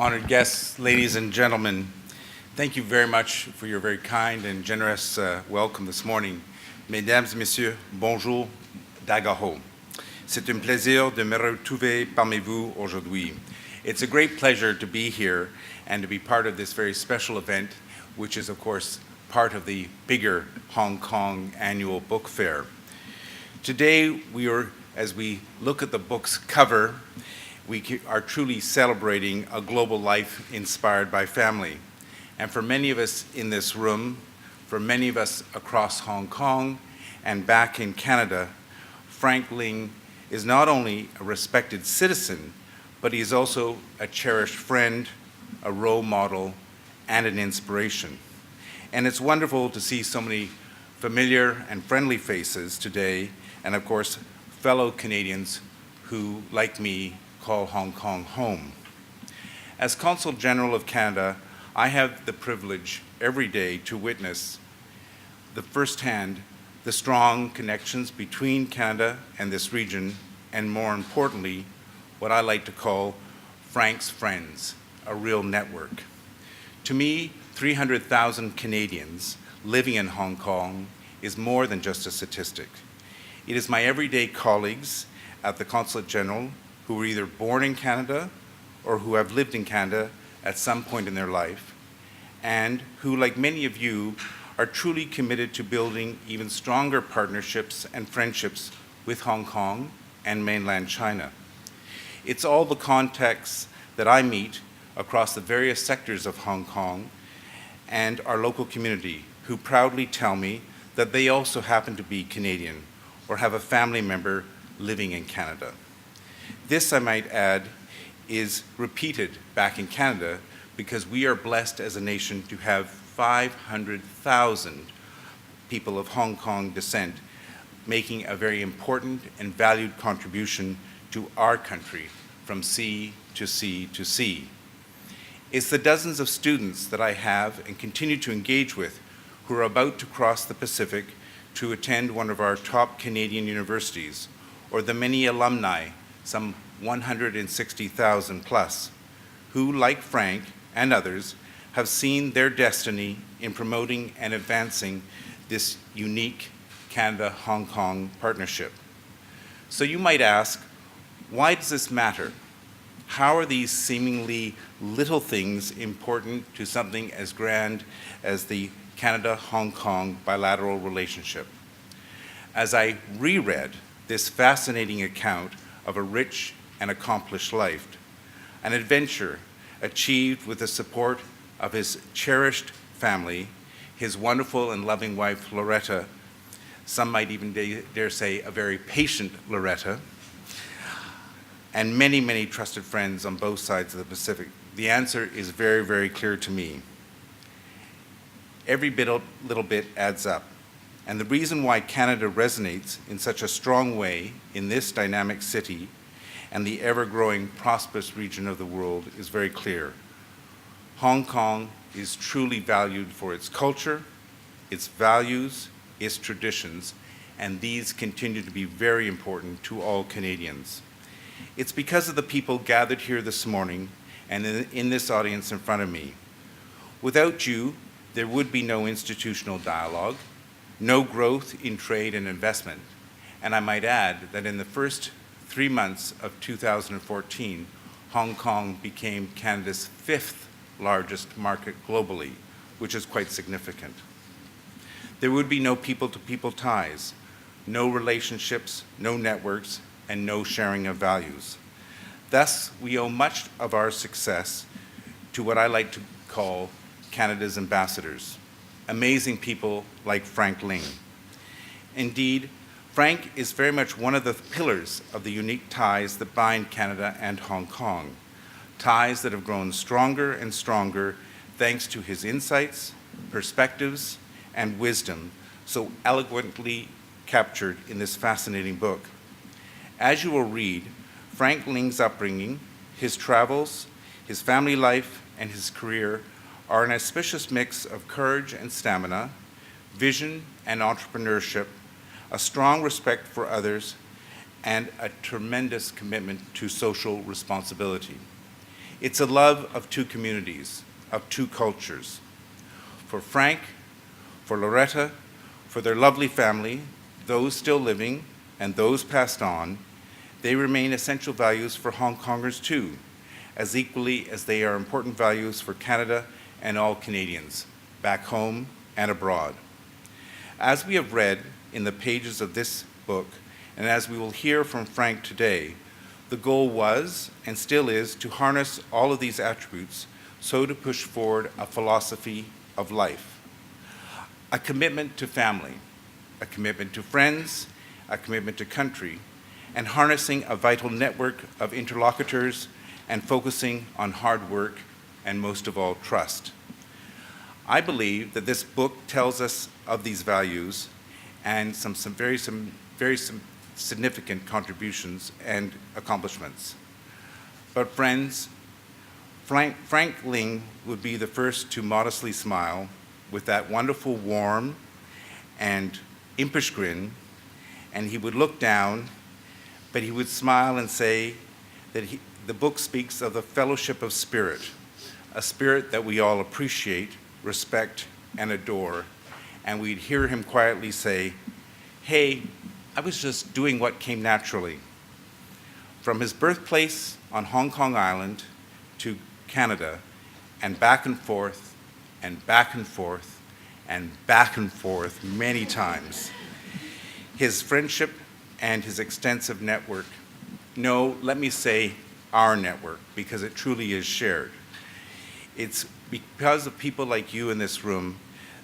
Honored guests, ladies and gentlemen, thank you very much for your very kind and generous welcome this morning. Mesdames et messieurs, bonjour d'Agaho. C'est un plaisir de me retrouver parmi vous aujourd'hui. It's a great pleasure to be here and to be part of this very special event, which is, of course, part of the bigger Hong Kong annual book fair. Today, as we look at the book's cover, we are truly celebrating a global life inspired by family. And for many of us in this room, for many of us across Hong Kong and back in Canada, Frank Ling is not only a respected citizen, but he is also a cherished friend, a role model, and an inspiration. And it's wonderful to see so many familiar and friendly faces today, and of course, fellow Canadians who, like me, call Hong Kong home. As Consul General of Canada, I have the privilege every day to witness firsthand the strong connections between Canada and this region, and more importantly, what I like to call Frank's friends, a real network. To me, 300,000 Canadians living in Hong Kong is more than just a statistic. It is my everyday colleagues at the Consulate General who were either born in Canada or who have lived in Canada at some point in their life, and who, like many of you, are truly committed to building even stronger partnerships and friendships with Hong Kong and mainland China. It's all the contexts that I meet across the various sectors of Hong Kong and our local community who proudly tell me that they also happen to be Canadian or have a family member living in Canada. This, I might add, is repeated back in Canada because we are blessed as a nation to have 500,000 people of Hong Kong descent making a very important and valued contribution to our country from sea to sea to sea. It's the dozens of students that I have and continue to engage with who are about to cross the Pacific to attend one of our top Canadian universities, or the many alumni, some 160,000 plus, who, like Frank and others, have seen their destiny in promoting and advancing this unique Canada-Hong Kong partnership. So you might ask, why does this matter? How are these seemingly little things important to something as grand as the Canada-Hong Kong bilateral relationship? As I reread this fascinating account of a rich and accomplished life, an adventure achieved with the support of his cherished family, his wonderful and loving wife, Loretta, some might even dare say a very patient Loretta, and many, many trusted friends on both sides of the Pacific. The answer is very, very clear to me. Every little bit adds up. And the reason why Canada resonates in such a strong way in this dynamic city and the ever-growing prosperous region of the world is very clear. Hong Kong is truly valued for its culture, its values, its traditions, and these continue to be very important to all Canadians. It's because of the people gathered here this morning and in this audience in front of me. Without you, there would be no institutional dialogue, no growth in trade and investment, and I might add that in the first 3 months of 2014, Hong Kong became Canada's 5th largest market globally, which is quite significant. There would be no people-to-people ties, no relationships, no networks, and no sharing of values. Thus, we owe much of our success to what I like to call Canada's ambassadors, amazing people like Frank Ling. Indeed, Frank is very much one of the pillars of the unique ties that bind Canada and Hong Kong, ties that have grown stronger and stronger thanks to his insights, perspectives, and wisdom so eloquently captured in this fascinating book. As you will read, Frank Ling's upbringing, his travels, his family life, and his career are an auspicious mix of courage and stamina, vision and entrepreneurship, a strong respect for others, and a tremendous commitment to social responsibility. It's a love of two communities, of two cultures. For Frank, for Loretta, for their lovely family, those still living and those passed on, they remain essential values for Hong Kongers too, as equally as they are important values for Canada and all Canadians, back home and abroad. As we have read in the pages of this book, and as we will hear from Frank today, the goal was, and still is, to harness all of these attributes so to push forward a philosophy of life. A commitment to family, a commitment to friends, a commitment to country, and harnessing a vital network of interlocutors and focusing on hard work and most of all, trust. I believe that this book tells us of these values and some very significant contributions and accomplishments. But friends, Frank Ling would be the first to modestly smile with that wonderful, warm, and impish grin, and he would look down, but he would smile and say that the book speaks of the fellowship of spirit, a spirit that we all appreciate, respect, and adore, and we'd hear him quietly say, "Hey, I was just doing what came naturally." From his birthplace on Hong Kong Island to Canada, and back and forth, and back and forth, and back and forth many times. His friendship and his extensive network, no, let me say our network, because it truly is shared. It's because of people like you in this room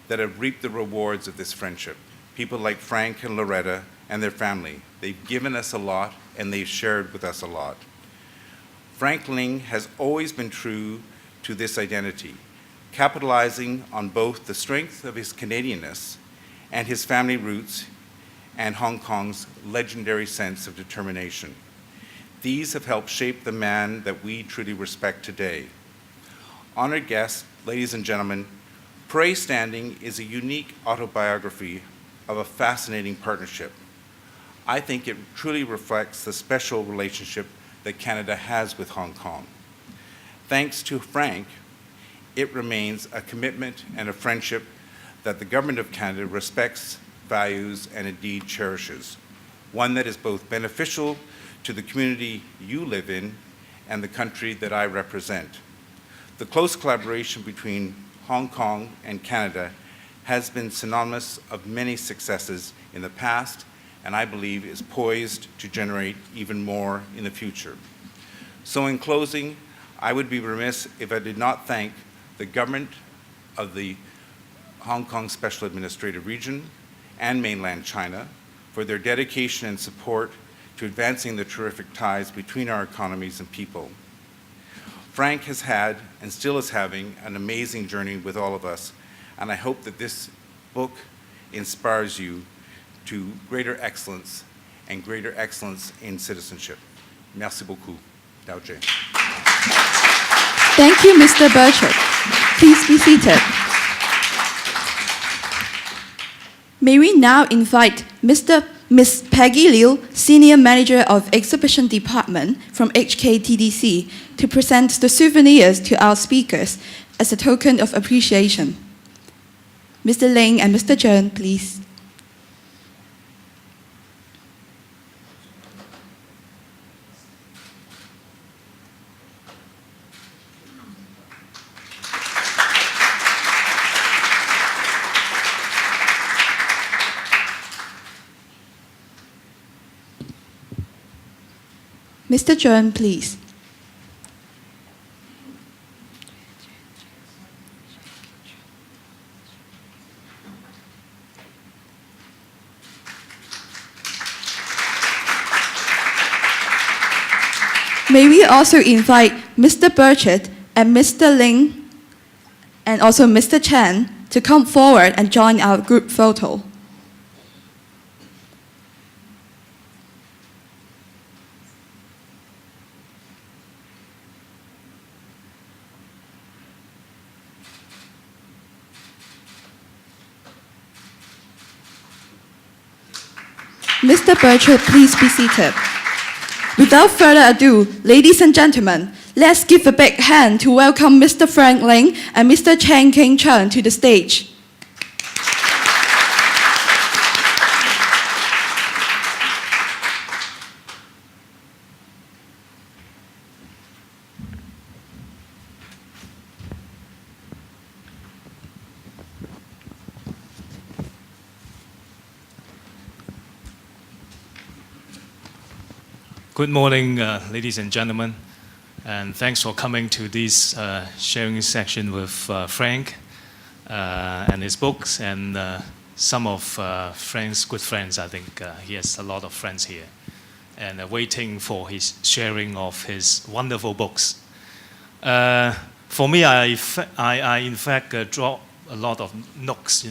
that have reaped the rewards of this friendship. People like Frank and Loretta and their family. They've given us a lot and they've shared with us a lot. Frank Ling has always been true to this identity, capitalizing on both the strength of his Canadianness and his family roots and Hong Kong's legendary sense of determination. These have helped shape the man that we truly respect today. Honored guests, ladies and gentlemen, Pray Standing is a unique autobiography of a fascinating partnership. I think it truly reflects the special relationship that Canada has with Hong Kong. Thanks to Frank, it remains a commitment and a friendship that the Government of Canada respects, values, and indeed cherishes, one that is both beneficial to the community you live in and the country that I represent. The close collaboration between Hong Kong and Canada has been synonymous of many successes in the past, and I believe is poised to generate even more in the future. So in closing, I would be remiss if I did not thank the government of the Hong Kong Special Administrative Region and mainland China for their dedication and support to advancing the terrific ties between our economies and people. Frank has had and still is having an amazing journey with all of us, and I hope that this book inspires you to greater excellence and greater excellence in citizenship. Merci beaucoup. Dao Jie. Thank you, Mr. Burchett. Please be seated. May we now invite Miss Peggy Liu, Senior Manager of Exhibition Department from HKTDC, to present the souvenirs to our speakers as a token of appreciation. Mr. Ling and Mr. Chen, please. Mr. Chen, please. May we also invite Mr. Burchett and Mr. Ling and also Mr. Chen to come forward and join our group photo. Mr. Burchett, please be seated. Without further ado, ladies and gentlemen, Let's give a big hand to welcome Mr. Frank Ling and Mr. Chen King Chen to the stage. Good morning, ladies and gentlemen, and thanks for coming to this sharing section with Frank and his books and some of Frank's good friends. I think he has a lot of friends here, and waiting for his sharing of his wonderful books. For me, I in fact draw a lot of notes,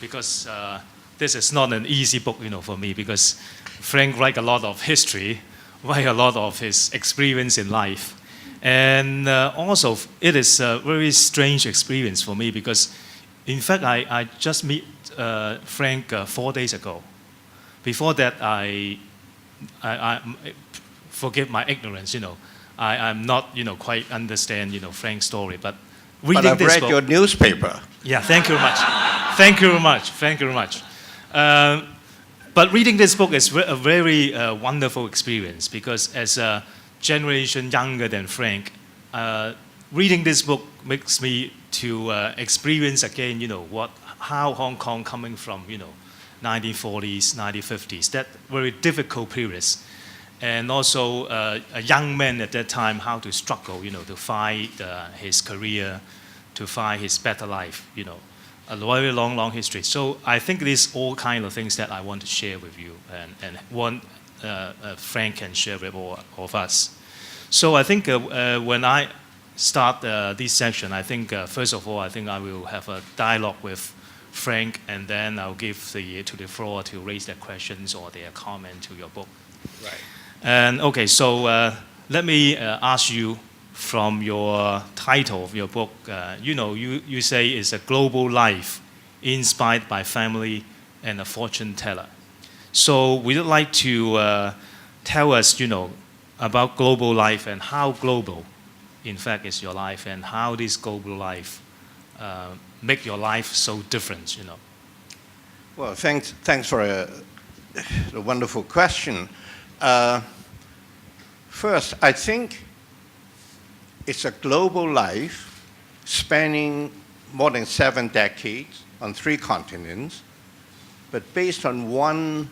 because this is not an easy book, for me, because Frank write a lot of history, write a lot of his experience in life. And also, it is a very strange experience for me because, in fact, I just met Frank 4 days ago. Before that, I forgive my ignorance, I'm not, quite understand, Frank's story. But reading I've this read book, your newspaper. Yeah, thank you very much. Thank you very much. Thank you very much. But reading this book is a very wonderful experience because as a generation younger than Frank, reading this book makes me to experience again, how Hong Kong coming from, 1940s, 1950s, that very difficult periods. And also a young man at that time, how to struggle, to find his career, to find his better life, a very long history. So I think these all kind of things that I want to share with you and want Frank can share with all of us. So I think when I start this section, I think first of all, I think I will have a dialogue with Frank, and then I'll give the floor to raise their questions or their comment to your book. Right. And okay, so let me ask you, from your title of your book, you say it's a global life inspired by family and a fortune teller. So would you like to tell us, about global life and how global, in fact, is your life and how this global life make your life so different, Well, thanks for a wonderful question. First, I think it's a global life spanning more than 7 decades on 3 continents, but based on one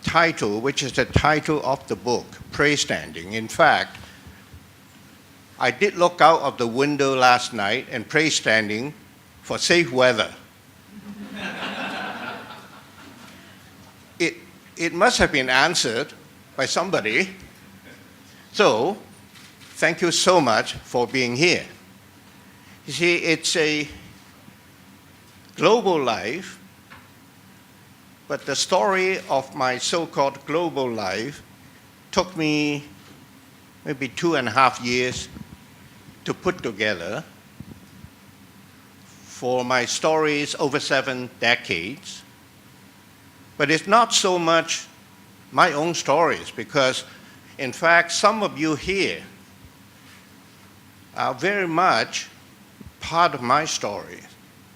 title, which is the title of the book, Praise Standing. In fact, I did look out of the window last night and pray standing for safe weather. It must have been answered by somebody. So, thank you so much for being here. You see, it's a global life, but the story of my so-called global life took me maybe 2.5 years to put together. For my stories over 7 decades. But it's not so much my own stories, because in fact, some of you here are very much part of my story,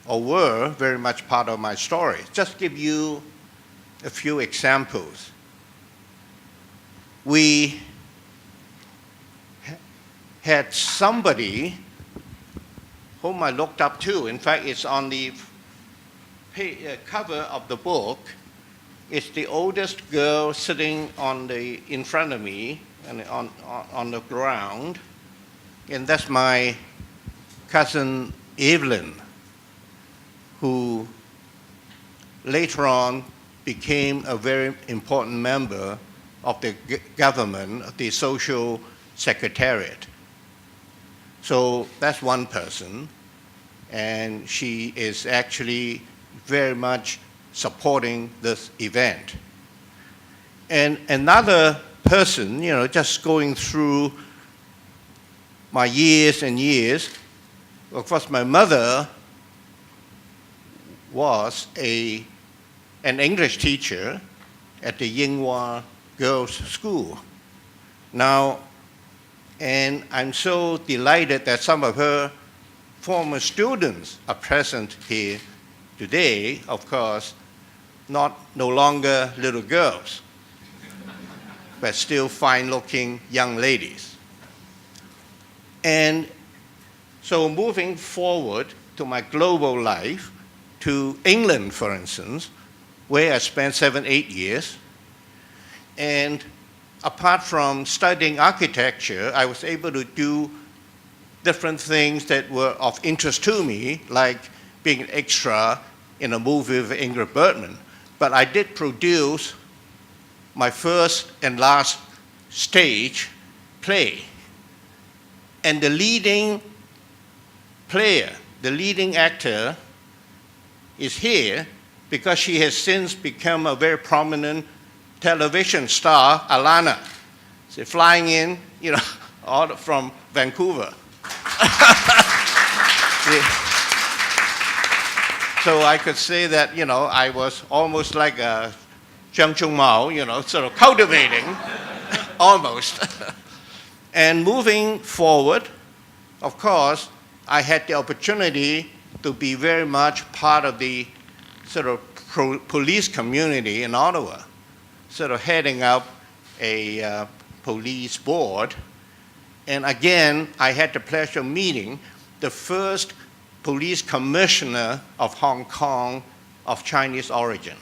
or were very much part of my story. Just give you a few examples. We had somebody whom I looked up to. In fact, it's on the cover of the book. It's the oldest girl sitting in front of me and on the ground. And that's my cousin Evelyn, who later on became a very important member of the government, the social secretariat. So that's one person, and she is actually very much supporting this event. And another person, just going through my years and years, of course, my mother was an English teacher at the Yinghua Girls' School. Now, And I'm so delighted that some of her former students are present here today, of course, no longer little girls, but still fine-looking young ladies. And so moving forward to my global life, to England, for instance, where I spent 7-8 years, and apart from studying architecture, I was able to do different things that were of interest to me, like being an extra in a movie with Ingrid Bergman. But I did produce my first and last stage play. And the leading player, the leading actor, is here because she has since become a very prominent television star, Alana. She's flying in, all from Vancouver. So I could say that, I was almost like a Zhang Chongmao, sort of cultivating, almost. And moving forward, of course, I had the opportunity to be very much part of the sort of police community in Ottawa, sort of heading up a police board. And again, I had the pleasure of meeting the first police commissioner of Hong Kong of Chinese origin,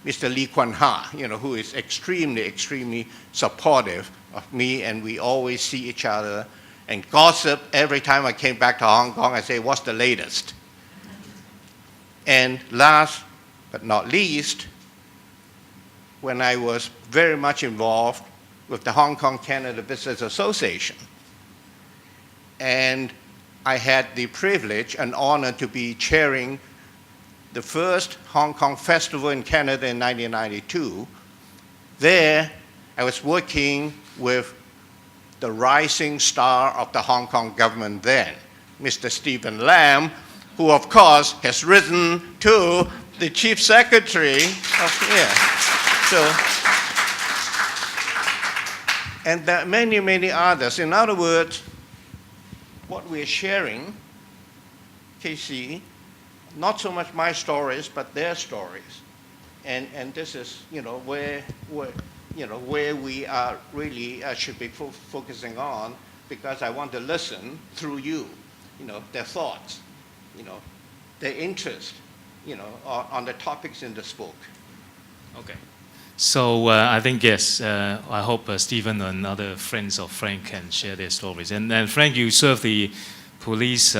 Mr. Lee Kun Ha, who is extremely, extremely supportive of me, and we always see each other and gossip. Every time I came back to Hong Kong, I say, what's the latest? And last but not least, when I was very much involved with the Hong Kong Canada Business Association, and I had the privilege and honor to be chairing the first Hong Kong Festival in Canada in 1992. There, I was working with the rising star of the Hong Kong government then, Mr. Stephen Lam, who of course has risen to the chief secretary of here. And there are many, many others. In other words, what we're sharing, KC, not so much my stories, but their stories. And this is, where we are really should be focusing on, because I want to listen through you, their thoughts, their interest, on the topics in this book. Okay. So I think, yes, I hope Stephen and other friends of Frank can share their stories. And Frank, you serve the police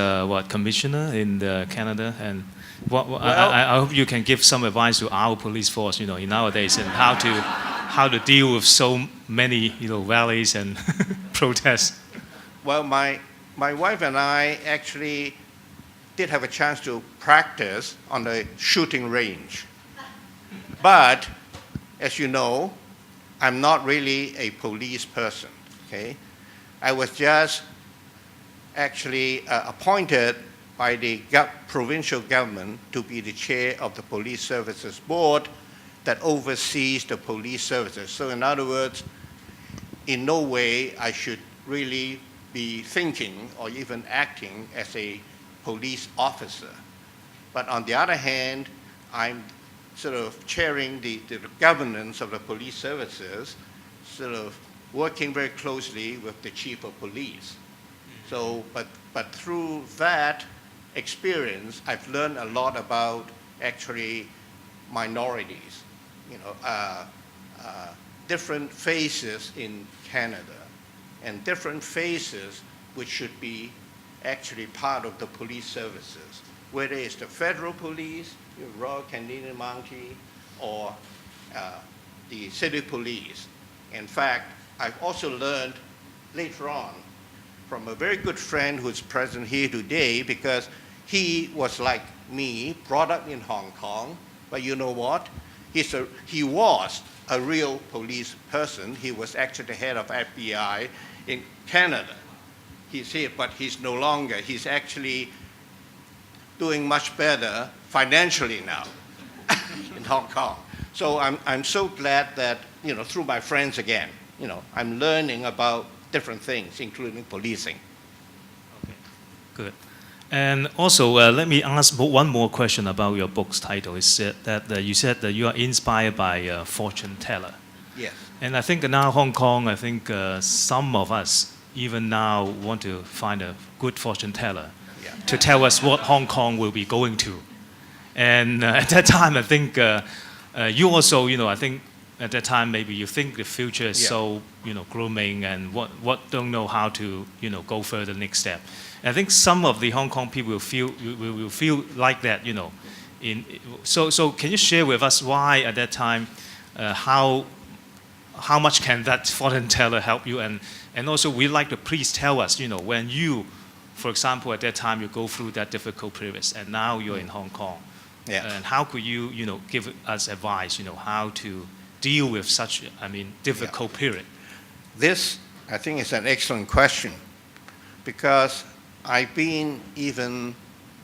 commissioner in Canada, and I hope you can give some advice to our police force, in nowadays, and how to deal with so many, rallies and protests. Well, my wife and I actually did have a chance to practice on the shooting range, but as you know, I'm not really a police person, okay? I was just actually appointed by the provincial government to be the chair of the Police Services Board that oversees the police services. So in other words, in no way I should really be thinking or even acting as a police officer. But on the other hand, I'm sort of chairing the governance of the police services, sort of working very closely with the chief of police. So, but through that experience, I've learned a lot about actually minorities, different faces in Canada, and different faces which should be actually part of the police services, whether it's the federal police, Royal Canadian Mountie, or the city police. In fact, I've also learned later on from a very good friend who's present here today, because he was like me, brought up in Hong Kong, but you know what? He was a real police person. He was actually the head of FBI in Canada. He's here, but he's no longer. He's actually doing much better financially now in Hong Kong. So I'm so glad that, through my friends again, I'm learning about different things, including policing. Okay, good. And also, let me ask one more question about your book's title. Is that you said that you are inspired by a fortune teller. Yes. And I think now Hong Kong, I think some of us even now want to find a good fortune teller to tell us what Hong Kong will be going to. And at that time, I think you also, I think at that time maybe you think the future is so, grooming and what don't know how to, go further next step. And I think some of the Hong Kong people will feel like that, So can you share with us why at that time, how much can that fortune teller help you? And also we'd like to please tell us, when you, for example, at that time you go through that difficult period and now you're in Hong Kong. Yeah. And how could you, give us advice, how to deal with such, difficult period? This, I think, is an excellent question because I've been even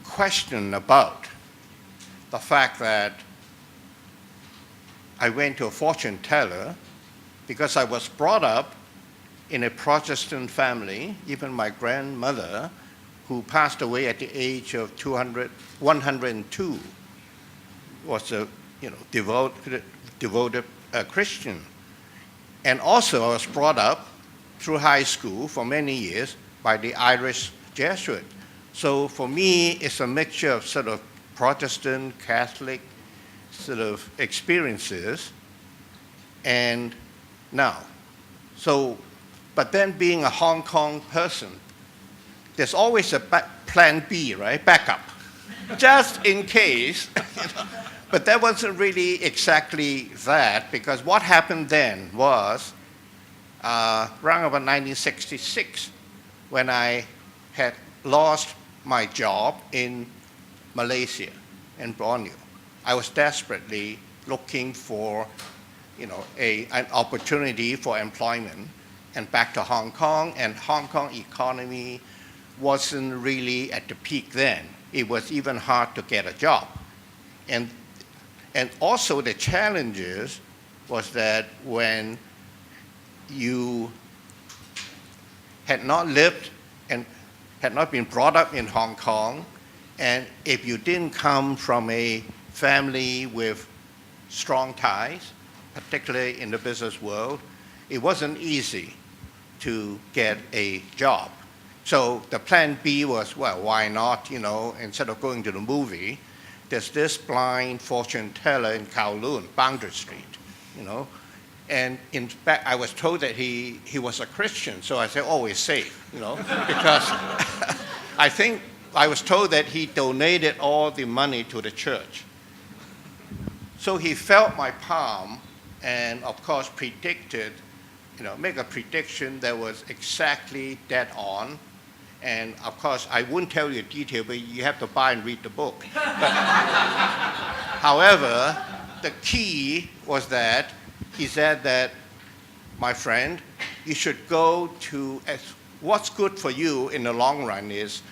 questioned about the fact that I went to a fortune teller because I was brought up in a Protestant family. Even my grandmother, who passed away at the age of 102, was a devoted Christian. And also I was brought up through high school for many years by the Irish Jesuit. So for me, it's a mixture of sort of Protestant, Catholic sort of experiences and now. So, but then being a Hong Kong person, there's always a plan B, right? Backup, just in case. But that wasn't really exactly that, because what happened then was around about 1966, when I had lost my job in Malaysia, in Borneo. I was desperately looking for, an opportunity for employment, and back to Hong Kong. And Hong Kong economy wasn't really at the peak then. It was even hard to get a job, and also the challenges was that when you had not lived and had not been brought up in Hong Kong, and if you didn't come from a family with strong ties, particularly in the business world, it wasn't easy to get a job. So the plan B was, well, why not, instead of going to the movie, there's this blind fortune teller in Kowloon, Boundary Street, And in fact, I was told that he was a Christian, so I said, oh, he's safe, because I think I was told that he donated all the money to the church. So he felt my palm and, of course, predicted, make a prediction that was exactly dead on. And, of course, I wouldn't tell you detail, but you have to buy and read the book. However, the key was that he said that, my friend, you should go to, what's good for you in the long run is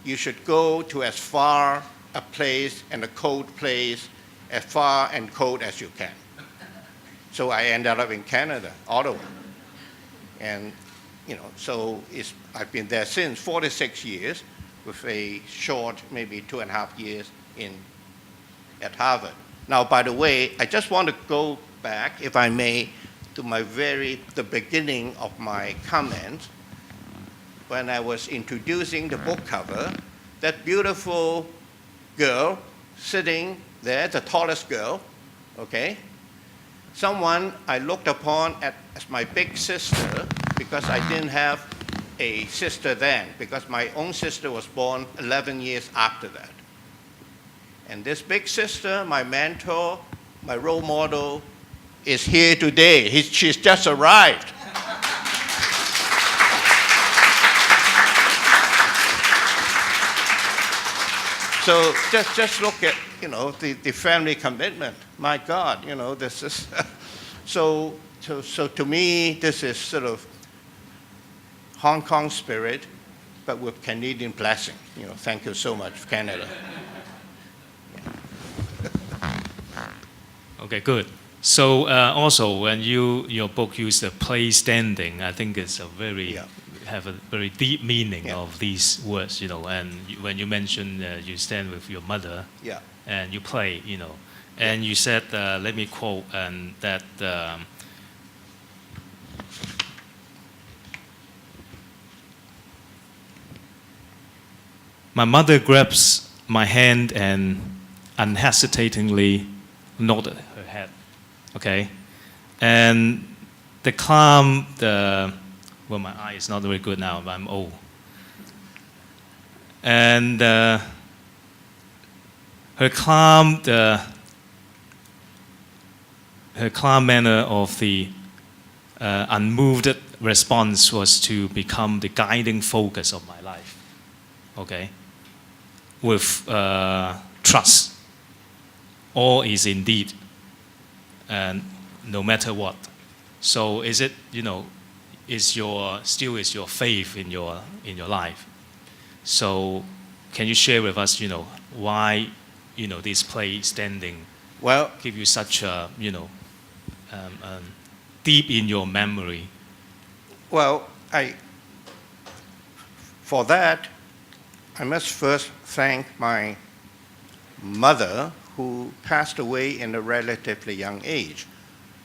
you should go to as far a place and a cold place, as far and cold as you can. So I ended up in Canada, Ottawa. And, so I've been there since 46 years with a short, maybe 2.5 years at Harvard. Now, by the way, I just want to go back, if I may, to the beginning of my comment. When I was introducing the book cover, that beautiful girl sitting there, the tallest girl, okay? Someone I looked upon as my big sister, because I didn't have a sister then, because my own sister was born 11 years after that. And this big sister, my mentor, my role model, is here today. She's just arrived. So just look at, the family commitment. My God, this is, so to me, this is sort of Hong Kong spirit, but with Canadian blessing. Thank you so much, Canada. Okay, good. So also, when your book used the play standing, I think it's a very have a very deep meaning of these words, And when you mentioned you stand with your mother, and you play, and you said, let me quote, and that. My mother grabs my hand and unhesitatingly nodded her head. Okay, and the calm, well, my eye is not very good now, but I'm old. And her calm manner of the unmoved response was to become the guiding focus of my life. Okay, with trust. All is indeed, and no matter what. So is it, is your faith in your life? So can you share with us, why, this play standing give you such a, deep in your memory? Well, for that, I must first thank my mother, who passed away in a relatively young age.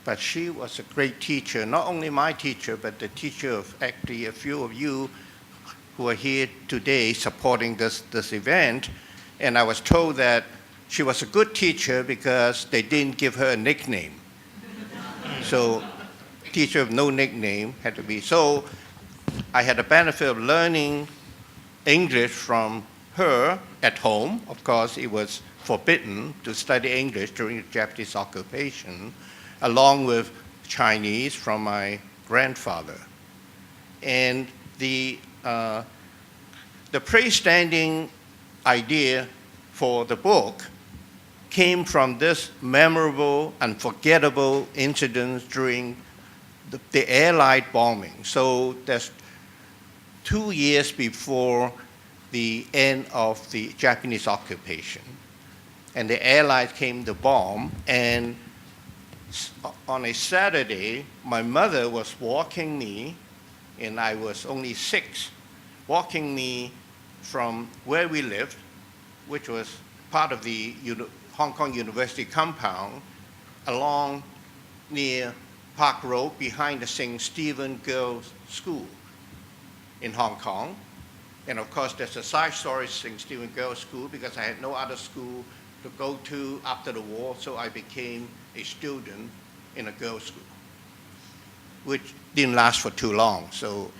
But she was a great teacher, not only my teacher, but the teacher of actually a few of you who are here today supporting this event. And I was told that she was a good teacher because they didn't give her a nickname. So teacher of no nickname had to be. So I had the benefit of learning English from her at home. Of course, it was forbidden to study English during the Japanese occupation, along with Chinese from my grandfather. And the praise standing idea for the book came from this memorable, unforgettable incident during the Airline bombing. So that's 2 years before the end of the Japanese occupation. And the Allies came to bomb, and on a Saturday, my mother was walking me, and I was only 6, walking me from where we lived, which was part of the Hong Kong University compound, along near Park Road behind the St. Stephen Girls' School in Hong Kong. And of course, there's a side story, St. Stephen Girls' School, because I had no other school to go to after the war, so I became a student in a girls' school, which didn't last for too long. So,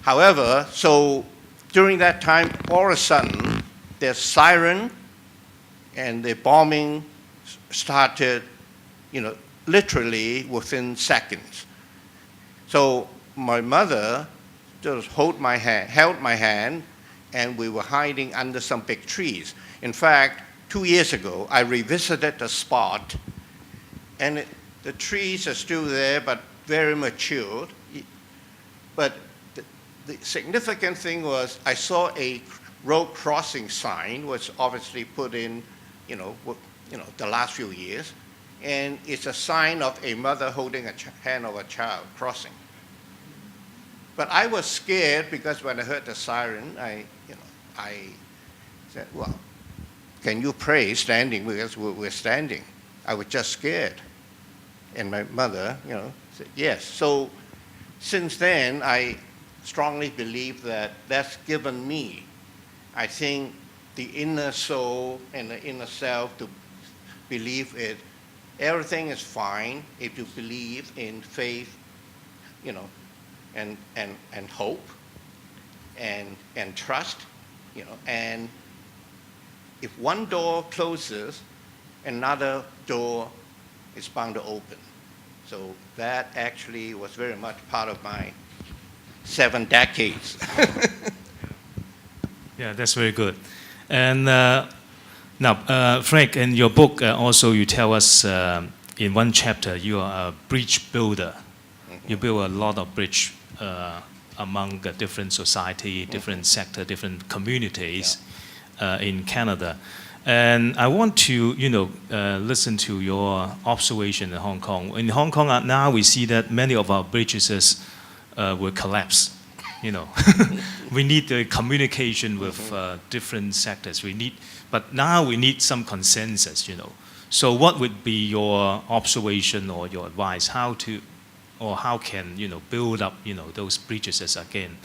however, so during that time, all of a sudden, there's siren, and the bombing started, literally within seconds. So my mother just held my hand, and we were hiding under some big trees. In fact, 2 years ago, I revisited the spot, and the trees are still there, but very matured. But the significant thing was I saw a road crossing sign, was obviously put in, the last few years, and it's a sign of a mother holding a hand of a child crossing. But I was scared because when I heard the siren, I said, well, can you pray standing? Because we're standing. I was just scared. And my mother, said yes. So since then, I strongly believe that that's given me, I think, the inner soul and the inner self to believe it. Everything is fine if you believe in faith, and hope and trust, and if one door closes, another door is bound to open. So that actually was very much part of my 7 decades. Yeah, that's very good. And now, Frank, in your book, also you tell us in one chapter you are a bridge builder. Mm-hmm. You build a lot of bridge among different society, different sector, different communities in Canada. And I want to, listen to your observation in Hong Kong. In Hong Kong now we see that many of our bridges will collapse. We need the communication with different sectors. But now we need some consensus. So what would be your observation or your advice? How can build up those bridges again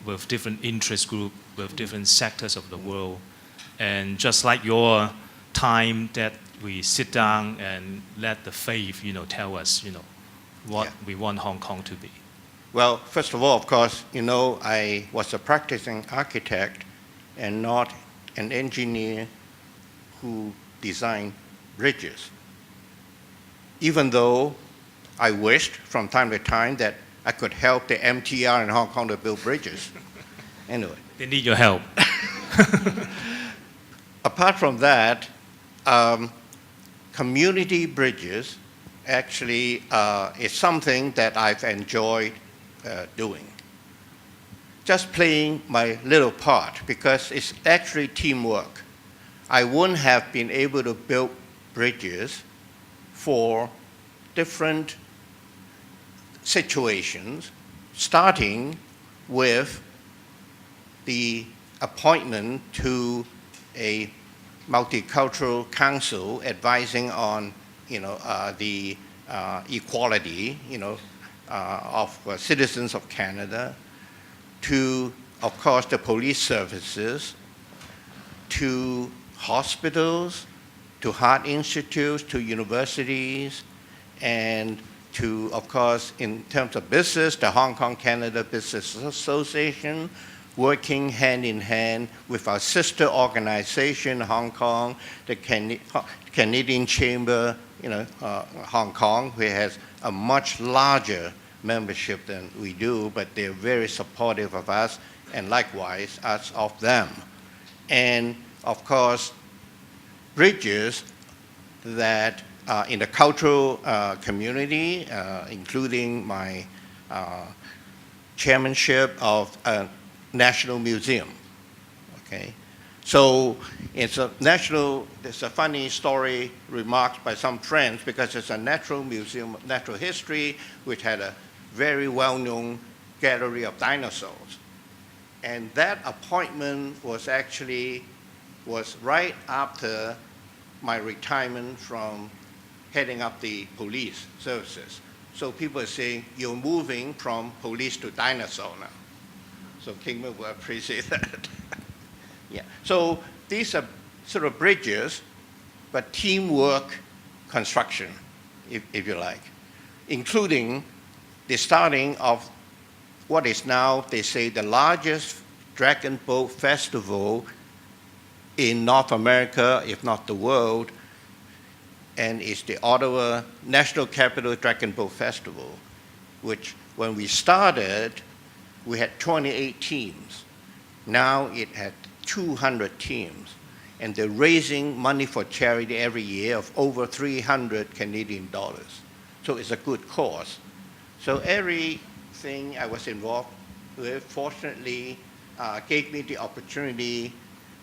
with different interest groups, with different sectors of the world, and just like your time that we sit down and let the faith tell us what we want Hong Kong to be. Well, first of all, of course, I was a practicing architect and not an engineer who designed bridges. Even though I wished from time to time that I could help the MTR in Hong Kong to build bridges. Anyway. They need your help. Apart from that, community bridges actually is something that I've enjoyed doing. Just playing my little part, because it's actually teamwork. I wouldn't have been able to build bridges for different situations, starting with the appointment to a multicultural council advising on the equality of citizens of Canada, to, of course, the police services, to hospitals, to heart institutes, to universities, and to, of course, in terms of business, the Hong Kong-Canada Business Association, working hand in hand with our sister organization, Hong Kong, the Canadian Chamber, Hong Kong, who has a much larger membership than we do, but they're very supportive of us, and likewise us of them. And of course, bridges that in the cultural community, including my chairmanship of a national museum. Okay, so there's a funny story remarked by some friends, because it's a natural museum of natural history, which had a very well-known gallery of dinosaurs. And that appointment was right after my retirement from heading up the police services. So people are saying, you're moving from police to dinosaur now. So Kingman will appreciate that. Yeah. So these are sort of bridges, but teamwork construction, if you like, including the starting of what is now, they say, the largest dragon boat festival in North America, if not the world, and it's the Ottawa National Capital Dragon Boat Festival, which when we started, we had 28 teams. Now it had 200 teams, and they're raising money for charity every year of over 300 Canadian dollars. So it's a good cause. So everything I was involved with, fortunately, gave me the opportunity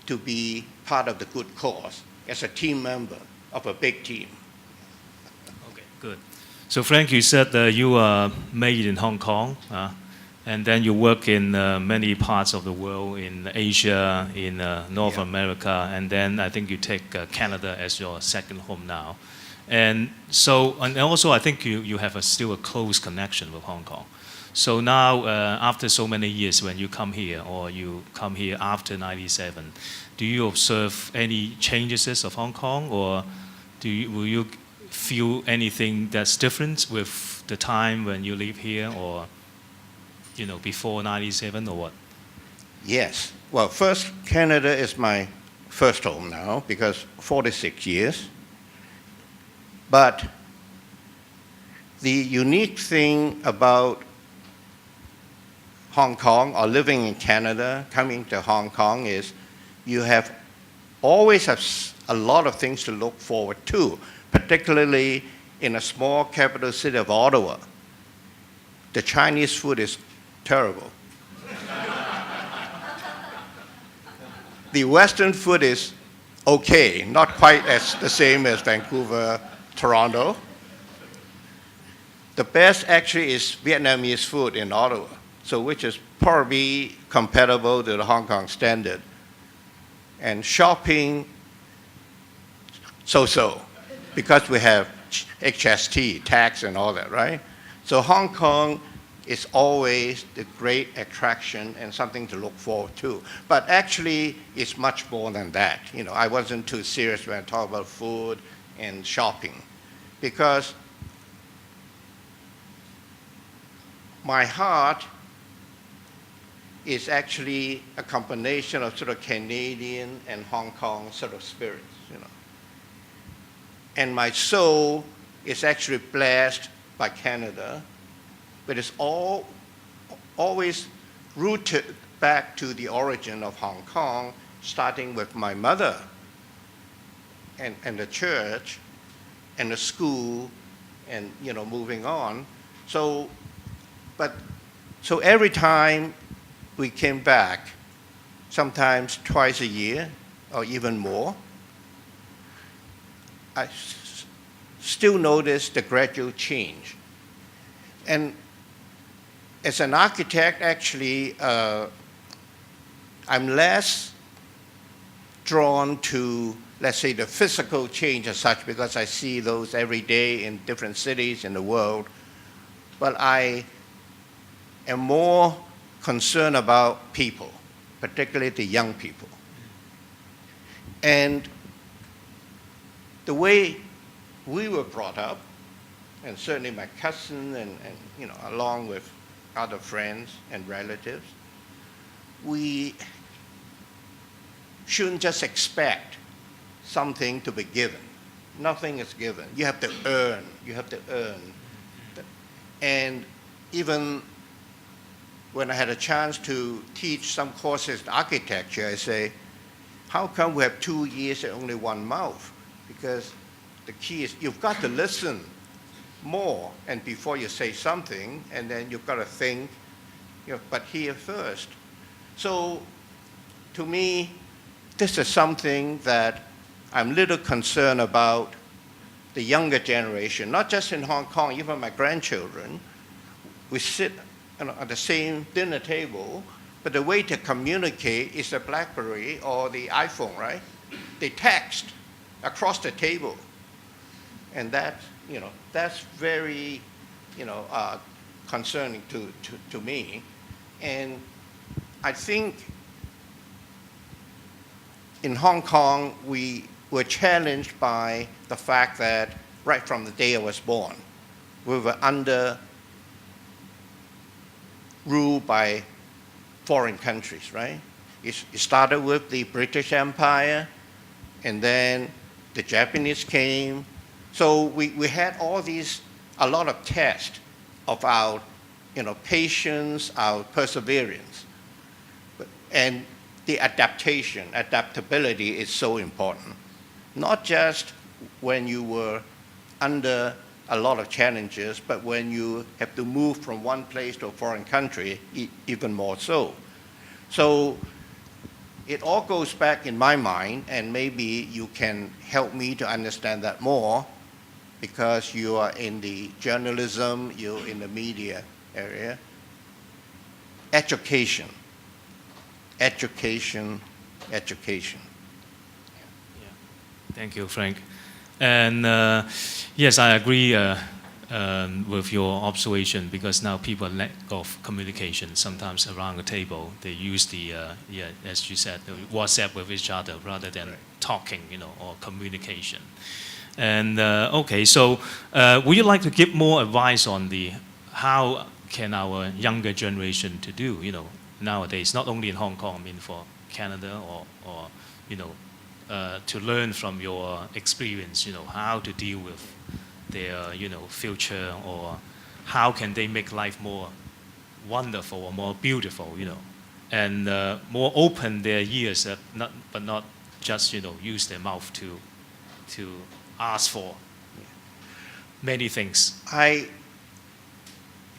to be part of the good cause as a team member of a big team. Okay, good. So Frank, you said you are made in Hong Kong, and then you work in many parts of the world, in Asia, in North America, and then I think you take Canada as your second home now. And also I think you have still a close connection with Hong Kong. So now, after so many years, when you come here, or you come here after '97, do you observe any changes of Hong Kong, or will you feel anything that's different with the time when you live here, or before '97, or what? Yes. Well, first, Canada is my first home now, because 46 years. But the unique thing about Hong Kong, or living in Canada, coming to Hong Kong, is you always have a lot of things to look forward to, particularly in a small capital city of Ottawa. The Chinese food is terrible. The Western food is okay, not quite as the same as Vancouver, Toronto. The best actually is Vietnamese food in Ottawa, so which is probably compatible to the Hong Kong standard. And shopping, so-so, because we have HST, tax and all that, right? So Hong Kong is always the great attraction and something to look forward to. But actually, it's much more than that. You know, I wasn't too serious when I talk about food and shopping, because my heart is actually a combination of sort of Canadian and Hong Kong sort of spirits, you know. And my soul is actually blessed by Canada, but it's always rooted back to the origin of Hong Kong, starting with my mother and the church and the school and, you know, moving on. So every time we came back, sometimes twice a year or even more, I still notice the gradual change. And as an architect, actually, I'm less drawn to, let's say, the physical change as such, because I see those every day in different cities in the world. But I am more concerned about people, particularly the young people. And the way we were brought up, and certainly my cousin and you know, along with other friends and relatives, we shouldn't just expect something to be given. Nothing is given. You have to earn. You have to earn. And even when I had a chance to teach some courses in architecture, I say, how come we have 2 ears and only one mouth? Because the key is you've got to listen more and before you say something, and then you've got to think, you know, but hear first. So to me, this is something that I'm a little concerned about the younger generation, not just in Hong Kong, even my grandchildren. We sit, you know, at the same dinner table, but the way to communicate is the BlackBerry or the iPhone, right? They text across the table. And that, you know, that's very, you know, concerning to me. And I think in Hong Kong, we were challenged by the fact that right from the day I was born, we were under rule by foreign countries, right? It started with the British Empire, and then the Japanese came. So we had all these, a lot of tests of our, you know, patience, our perseverance. And the adaptability is so important. Not just when you were under a lot of challenges, but when you have to move from one place to a foreign country, even more so. So it all goes back in my mind, and maybe you can help me to understand that more, because you are in the journalism, you're in the media area. Education. Education, education. Yeah. Thank you, Frank. And yes, I agree with your observation, because now people lack of communication. Sometimes around the table, they use the, as you said, the WhatsApp with each other rather than talking, you know, or communication. And okay, so would you like to give more advice on the how can our younger generation to do, you know, nowadays, not only in Hong Kong, I mean for Canada, or you know, to learn from your experience, you know, how to deal with their, you know, future, or how can they make life more wonderful or more beautiful, you know, and more open their ears, but not just, you know, use their mouth to ask for many things.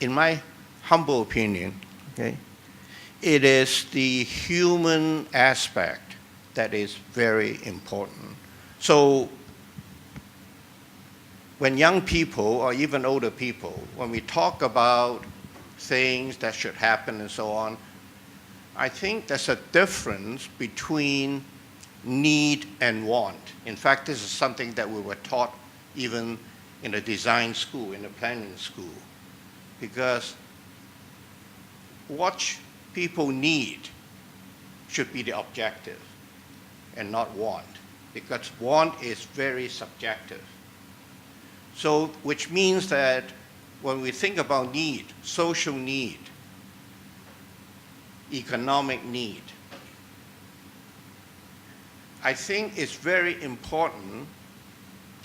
In my humble opinion, okay, it is the human aspect that is very important. So when young people or even older people, when we talk about things that should happen and so on, I think there's a difference between need and want. In fact, this is something that we were taught even in the design school, in the planning school, because what people need should be the objective and not want, because want is very subjective. So, which means that when we think about need, social need, economic need, I think it's very important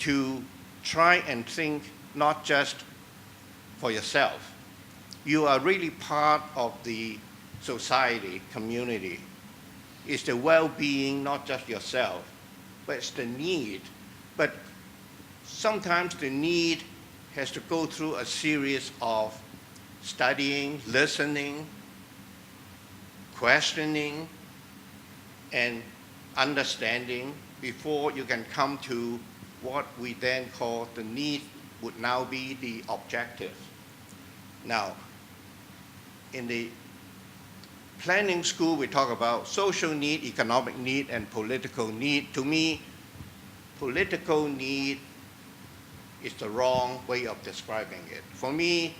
to try and think not just for yourself. You are really part of the society, community. It's the well-being, not just yourself, but it's the need. But sometimes the need has to go through a series of studying, listening, questioning, and understanding before you can come to what we then call the need would now be the objective. Now, in the planning school, we talk about social need, economic need, and political need. To me, political need is the wrong way of describing it. For me,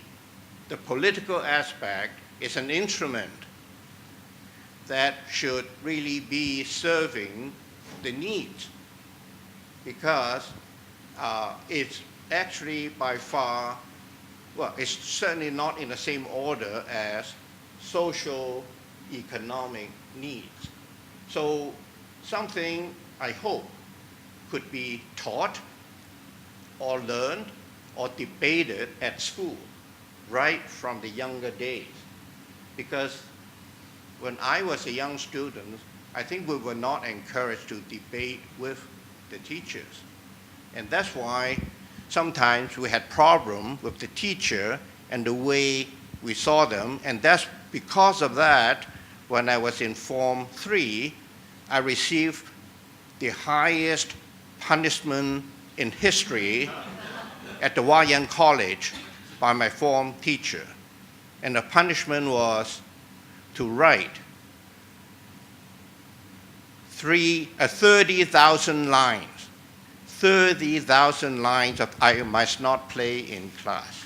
the political aspect is an instrument that should really be serving the needs, because it's actually by far, well, it's certainly not in the same order as social economic needs. So something I hope could be taught or learned or debated at school right from the younger days. Because when I was a young student, I think we were not encouraged to debate with the teachers. And that's why sometimes we had problems with the teacher and the way we saw them. And that's because of that, when I was in Form 3, I received the highest punishment in history at the Wayang College by my form teacher. And the punishment was to write 30,000 lines. 30,000 lines of I must not play in class.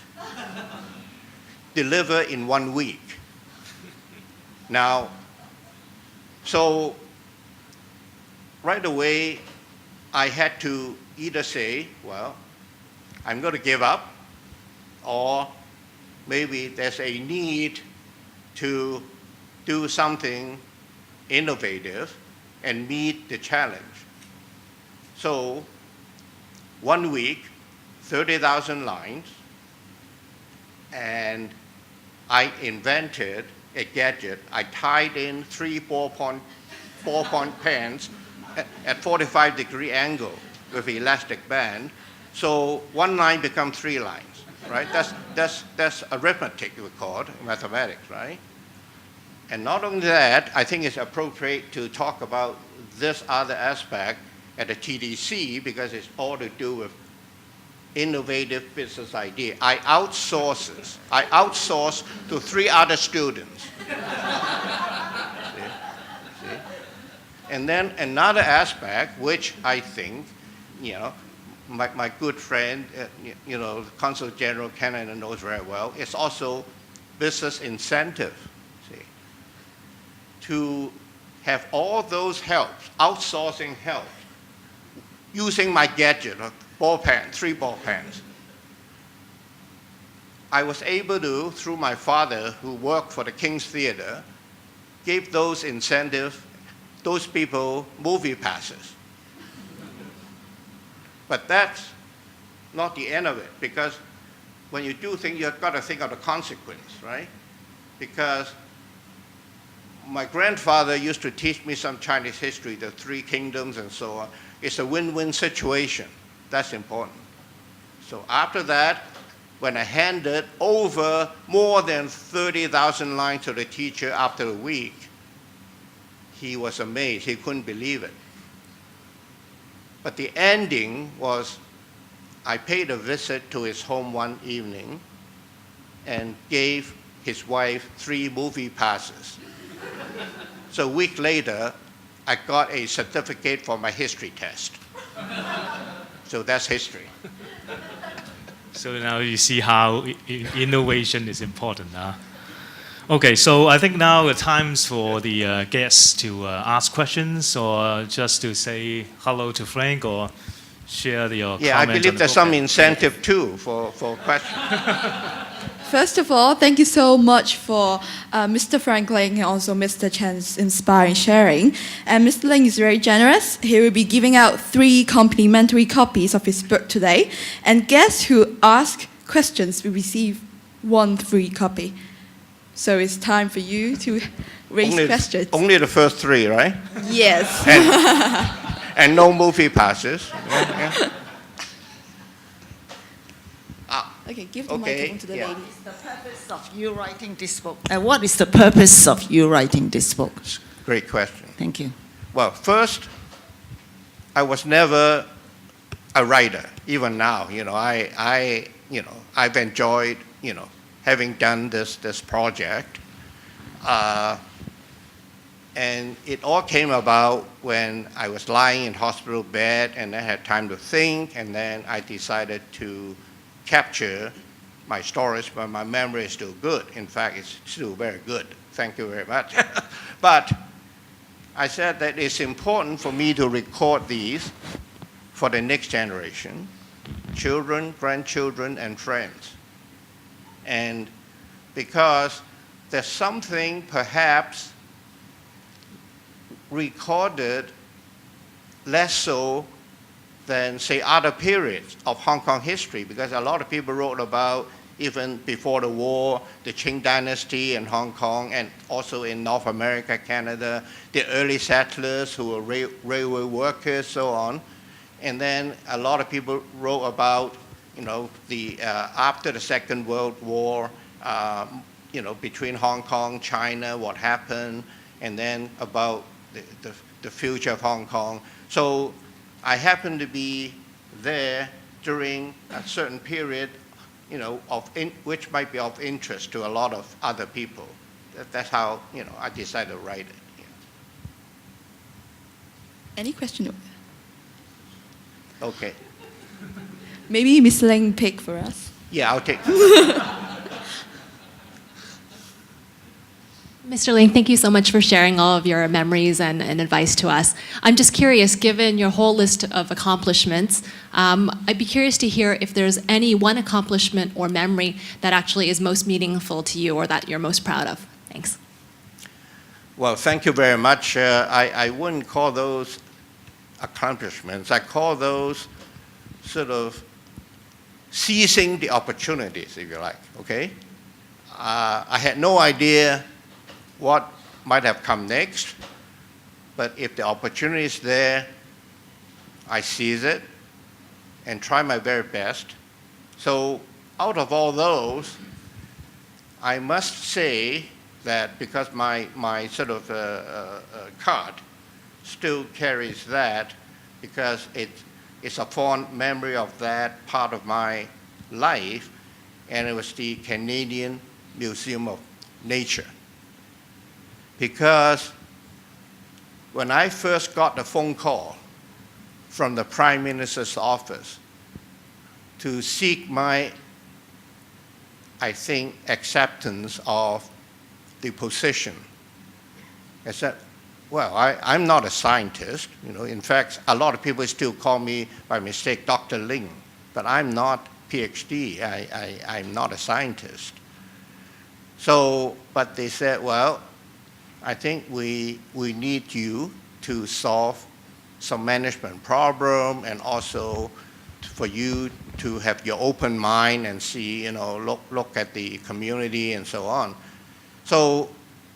Deliver in 1 week. Now, so right away, I had to either say, well, I'm going to give up, or maybe there's a need to do something innovative and meet the challenge. So 1 week, 30,000 lines, and I invented a gadget. I tied in 3 ballpoint pens at 45-degree angle with elastic band. So 1 line becomes 3 lines, right? That's arithmetic, we call it, mathematics, right? And not only that, I think it's appropriate to talk about this other aspect at the TDC, because it's all to do with innovative business idea. I outsource to 3 other students. See? And then another aspect, which I think, my good friend, the Consul General Canada knows very well, is also business incentive. See? To have all those helps, outsourcing help, using my gadget, a ball pen, 3 ball pens. I was able to, through my father, who worked for the King's Theatre, give those incentives, those people movie passes. But that's not the end of it, because when you do things, you've got to think of the consequence, right? Because my grandfather used to teach me some Chinese history, the 3 kingdoms and so on. It's a win-win situation. That's important. So after that, when I handed over more than 30,000 lines to the teacher after a week, he was amazed. He couldn't believe it. But the ending was I paid a visit to his home one evening and gave his wife 3 movie passes. So a week later, I got a certificate for my history test. So that's history. So now you see how innovation is important. Okay, so I think now the time's for the guests to ask questions or just to say hello to Frank or share your Yeah, I comments believe on the there's book. some incentive too for questions. First of all, thank you so much for Mr. Frank Ling and also Mr. Chen's inspiring sharing. And Mr. Ling is very generous. He will be giving out 3 complimentary copies of his book today. And guests who ask questions will receive 1 free copy. So it's time for you to raise questions. Only the first 3, right? Yes. And no movie passes. Yeah. Okay, give the Okay, microphone to the yeah. lady. The purpose of you writing this book? What is the purpose of you writing this book? Great question. Thank you. Well, first, I was never a writer. Even now, I've enjoyed, having done this project. And it all came about when I was lying in hospital bed and I had time to think, and then I decided to capture my stories, but my memory is still good. In fact, it's still very good. Thank you very much. But I said that it's important for me to record these for the next generation, children, grandchildren, and friends. And because there's something perhaps recorded less so than, say, other periods of Hong Kong history, because a lot of people wrote about, even before the war, the Qing dynasty in Hong Kong and also in North America, Canada, the early settlers who were railway workers, so on. And then a lot of people wrote about, after the Second World War, between Hong Kong, China, what happened, and then about the future of Hong Kong. So I happened to be there during a certain period, which might be of interest to a lot of other people. That's how, I decided to write it. Yeah. Any question? Okay. Maybe Ms. Ling pick for us. Yeah, I'll take Mr. Ling, thank you so much for sharing all of your memories and advice to us. I'm just curious, given your whole list of accomplishments, I'd be curious to hear if there's any one accomplishment or memory that actually is most meaningful to you or that you're most proud of. Thanks. Well, thank you very much. I wouldn't call those accomplishments. I call those sort of seizing the opportunities, if you like, okay? I had no idea what might have come next, but if the opportunity is there, I seize it and try my very best. So out of all those, I must say that because my sort of card still carries that, because it's a fond memory of that part of my life, and it was the Canadian Museum of Nature. Because when I first got the phone call from the Prime Minister's office to seek my, I think, acceptance of the position, I said, well, I'm not a scientist. In fact, a lot of people still call me by mistake Dr. Ling, but I'm not PhD. I'm not a scientist. So, but they said, well, I think we need you to solve some management problem and also for you to have your open mind and see, look at the community and so on. So,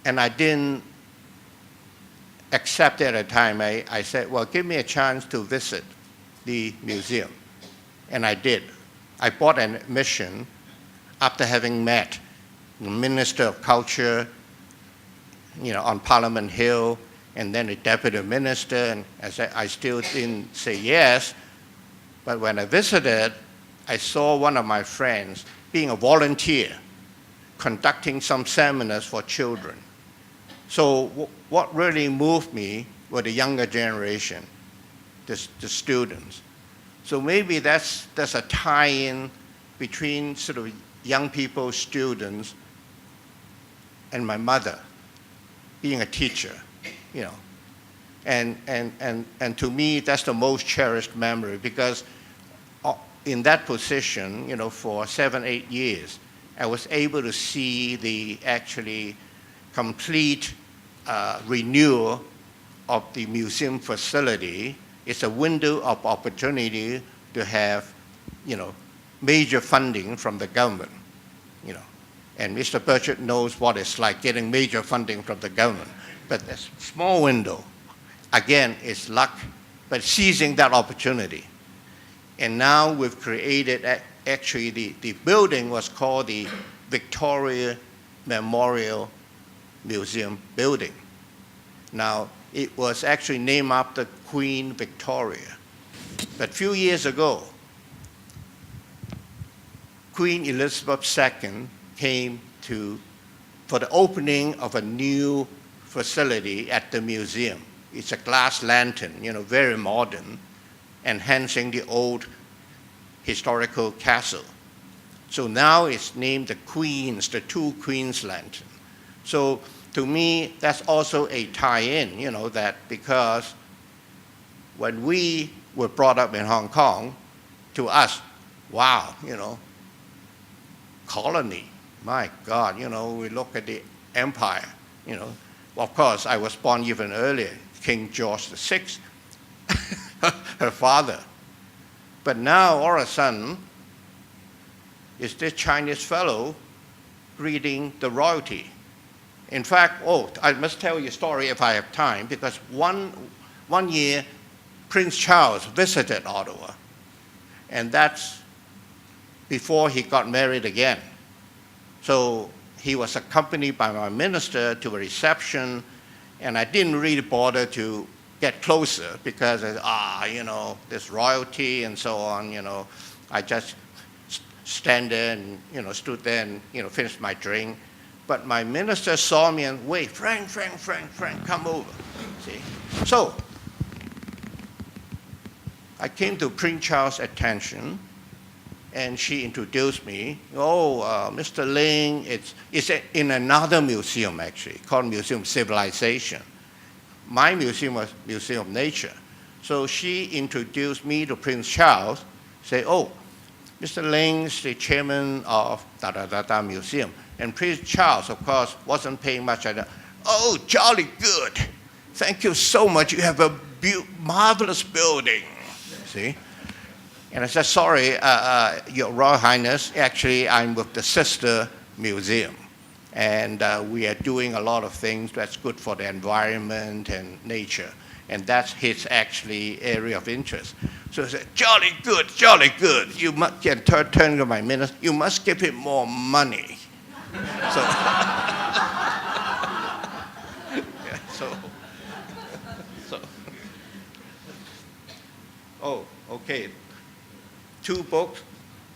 and I didn't accept it at the time. I said, well, give me a chance to visit the museum. And I did. I bought an admission after having met the Minister of Culture, on Parliament Hill, and then a deputy minister, and I still didn't say yes. But when I visited, I saw one of my friends being a volunteer, conducting some seminars for children. So what really moved me were the younger generation, the students. So maybe there's a tie-in between sort of young people, students, and my mother, being a teacher, you know. And to me, that's the most cherished memory, because in that position, you know, for 7-8 years, I was able to see the actually complete renewal of the museum facility. It's a window of opportunity to have, you know, major funding from the government, you know. And Mr. Burchett knows what it's like getting major funding from the government. But a small window, again, is luck, but seizing that opportunity. And now we've created, actually the building was called the Victoria Memorial Museum Building. Now, it was actually named after Queen Victoria. But a few years ago, Queen Elizabeth II came for the opening of a new facility at the museum. It's a glass lantern, you know, very modern, enhancing the old historical castle. So now it's named the Queens, the Two Queens Lantern. So to me, that's also a tie-in, you know, that because when we were brought up in Hong Kong, to us, wow, you know, colony, my God, you know, we look at the empire, you know. Well, of course, I was born even earlier, King George VI, her father. But now, all of a sudden, is this Chinese fellow greeting the royalty. In fact, I must tell you a story if I have time, because one year, Prince Charles visited Ottawa, and that's before he got married again. So he was accompanied by my minister to a reception, and I didn't really bother to get closer because, you know, this royalty and so on, you know. I just stand there and, you know, stood there and, you know, finished my drink. But my minister saw me and, wait, Frank, come over, see. So I came to Prince Charles' attention, and she introduced me. Mr. Ling, it's in another museum, actually, called Museum of Civilization. My museum was Museum of Nature. So she introduced me to Prince Charles, say, Mr. Ling's the chairman of da-da-da-da museum. And Prince Charles, of course, wasn't paying much attention. Oh, jolly good. Thank you so much. You have a marvelous building, see? And I said, sorry, Your Royal Highness, actually, I'm with the sister museum. And we are doing a lot of things that's good for the environment and nature. And that's his actually area of interest. So I said, jolly good. You must turn to my minister, you must give him more money. Okay. 2 books,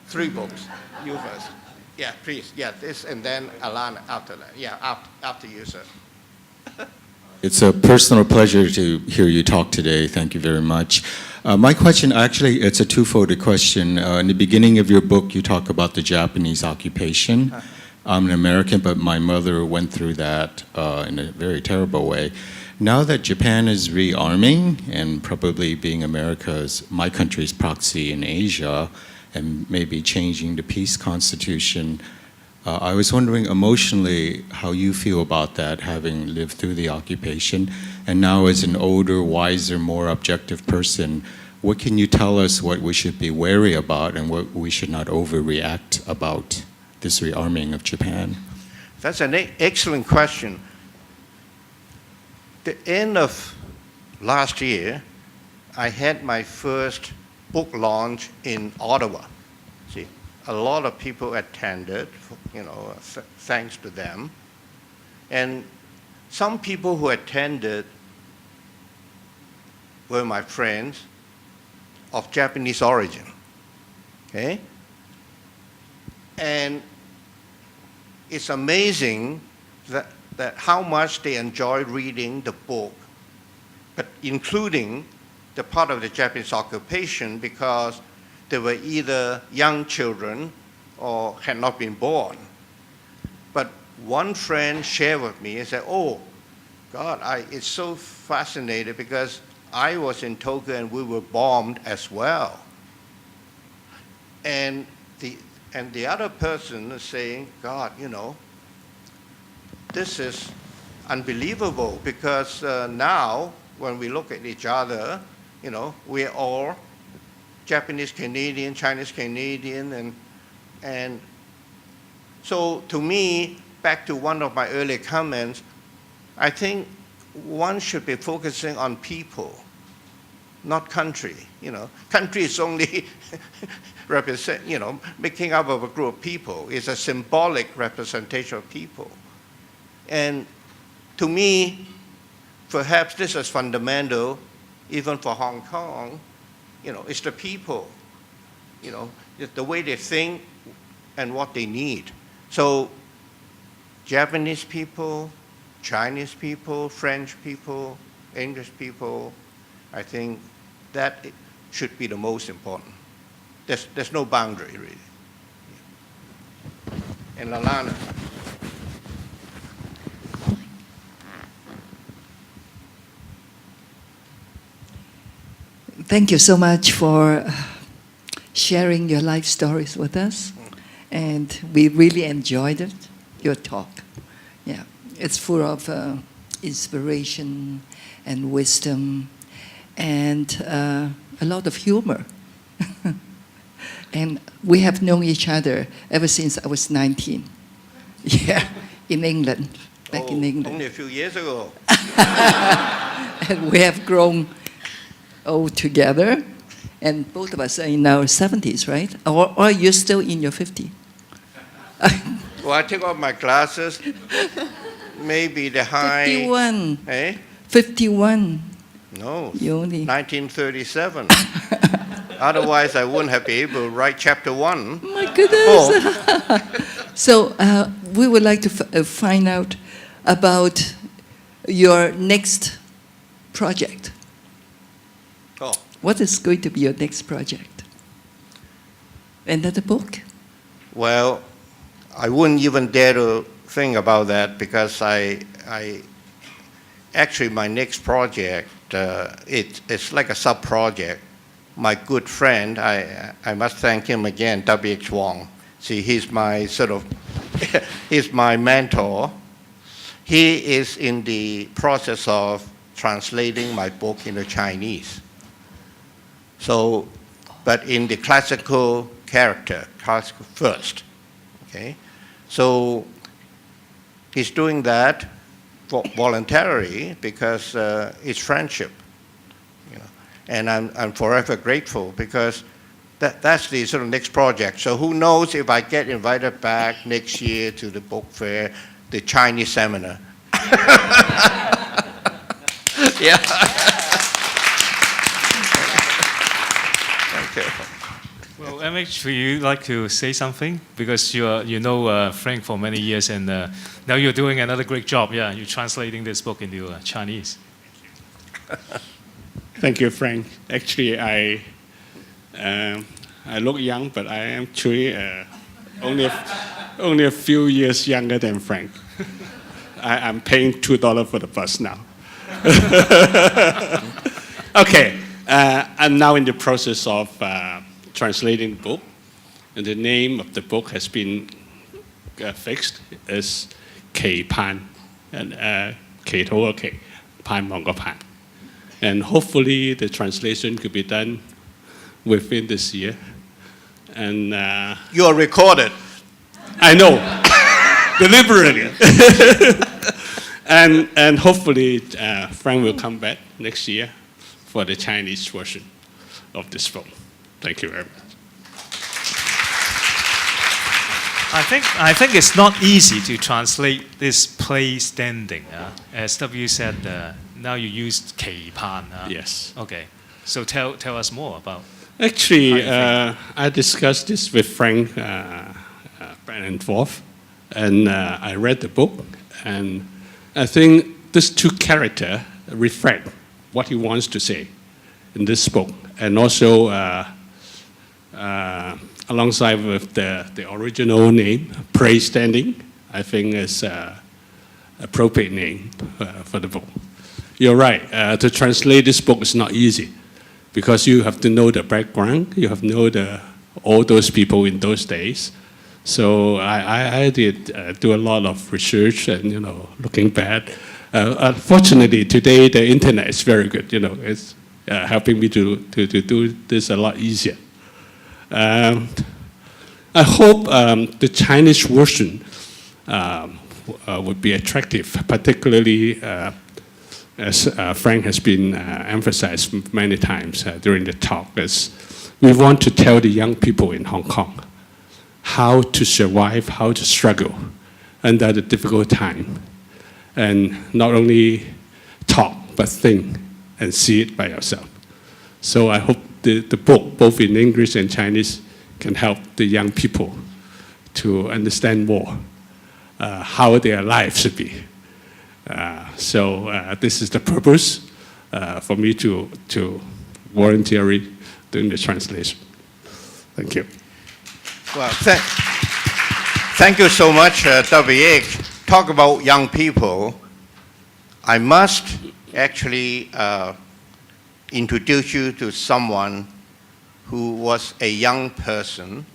3 books. You first. Yeah, please. Yeah, this and then Alana after that. Yeah, after you, sir. It's a personal pleasure to hear you talk today. Thank you very much. My question, actually, it's a twofold question. In the beginning of your book, you talk about the Japanese occupation. I'm an American, but my mother went through that in a very terrible way. Now that Japan is rearming and probably being my country's proxy in Asia, and maybe changing the peace constitution, I was wondering emotionally how you feel about that, having lived through the occupation, and now as an older, wiser, more objective person, what can you tell us what we should be wary about and what we should not overreact about this rearming of Japan? That's an excellent question. The end of last year, I had my first book launch in Ottawa. See, a lot of people attended, you know, thanks to them. And some people who attended were my friends of Japanese origin. Okay? And it's amazing that how much they enjoy reading the book, but including the part of the Japanese occupation, because they were either young children or had not been born. But one friend shared with me and said, oh, God, it's so fascinating because I was in Tokyo and we were bombed as well. And the other person is saying, God, you know, this is unbelievable because now when we look at each other, you know, we're all Japanese Canadian, Chinese Canadian, and so to me, back to one of my earlier comments, I think one should be focusing on people, not country. You know, country is only represent, you know, making up of a group of people. It's a symbolic representation of people. And to me, perhaps this is fundamental, even for Hong Kong. You know, it's the people. You know, it's the way they think and what they need. So, Japanese people, Chinese people, French people, English people, I think that should be the most important. There's no boundary, really. And Lalana. Thank you so much for sharing your life stories with us. And we really enjoyed it, your talk. Yeah, it's full of inspiration and wisdom and a lot of humor. And we have known each other ever since I was 19. Yeah, in England, back in England. Only a few years ago. And we have grown old together. And both of us are in our 70s, right? Or are you still in your 50s? Well, I take off my glasses. Maybe the high... 51. Eh? 51. No, You only... 1937. Otherwise, I wouldn't have been able to write chapter 1. My goodness. So we would like to find out about your next project. Oh. What is going to be your next project? Another book? Well, I wouldn't even dare to think about that because actually my next project, it's like a sub-project. My good friend, I must thank him again, W.H. Wong. See, he's my sort of, he's my mentor. He is in the process of translating my book into Chinese. So, but in the classical character, classical first, okay? So he's doing that voluntarily because it's friendship, you know? And I'm forever grateful because that's the sort of next project. So who knows if I get invited back next year to the book fair, the Chinese seminar. Yeah. Well, MH, would you like to say something? Because you know Frank for many years, and now you're doing another great job. Yeah, you're translating this book into Chinese. Thank you, Frank. Actually, I look young, but I am truly only a few years younger than Frank. I'm paying $2 for the bus now. Okay, I'm now in the process of translating the book, and the name of the book has been fixed as 期盼 and 祈禱嘅祈，盼望個盼. And hopefully the translation could be done within this year. And You are recorded. I know, deliberately. And hopefully Frank will come back next year for the Chinese version of this book. Thank you very much. I think it's not easy to translate this play standing. As W said, Now you used 期盼. Yes. Okay. So tell us more about. Actually, I discussed this with Frank back and forth, and I read the book, and I think these two characters reflect what he wants to say in this book, and also alongside with the original name, Praise Standing, I think is appropriate name for the book. You're right. To translate this book is not easy, because you have to know the background, you have to know all those people in those days. So I did do a lot of research and, looking back. Fortunately, today the internet is very good, it's helping me to do this a lot easier. I hope the Chinese version would be attractive, particularly as Frank has been emphasized many times during the talk, is we want to tell the young people in Hong Kong how to survive, how to struggle under the difficult time, and not only talk, but think and see it by yourself. So I hope the book, both in English and Chinese, can help the young people to understand more how their life should be. So this is the purpose for me to voluntarily doing the translation. Thank you. Well, thank you so much, WH. Talk about young people. I must actually introduce you to someone who was a young person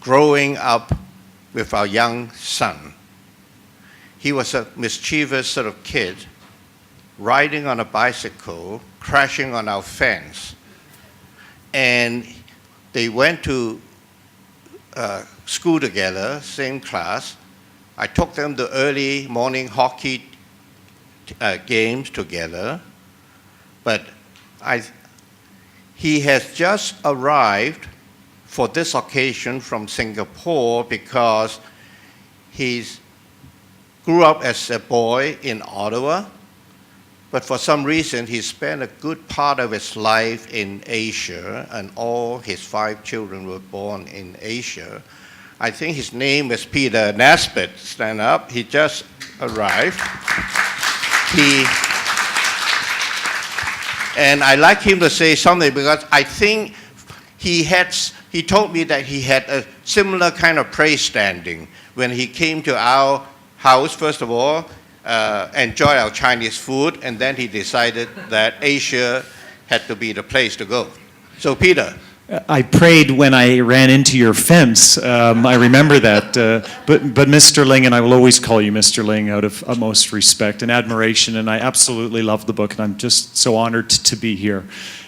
growing up with our young son. He was a mischievous sort of kid, riding on a bicycle, crashing on our fence. And they went to school together, same class. I took them to early morning hockey games together. But he has just arrived for this occasion from Singapore because he grew up as a boy in Ottawa, but for some reason he spent a good part of his life in Asia, and all his 5 children were born in Asia. I think his name is Peter Nesbitt. Stand up. He just arrived. And I'd like him to say something because I think he told me that he had a similar kind of praise standing when he came to our house, first of all, enjoy our Chinese food, and then he decided that Asia had to be the place to go. So Peter. I prayed when I ran into your fence. I remember that. But Mr. Ling, and I will always call you Mr. Ling out of utmost respect and admiration, and I absolutely love the book, and I'm just so honored to be here.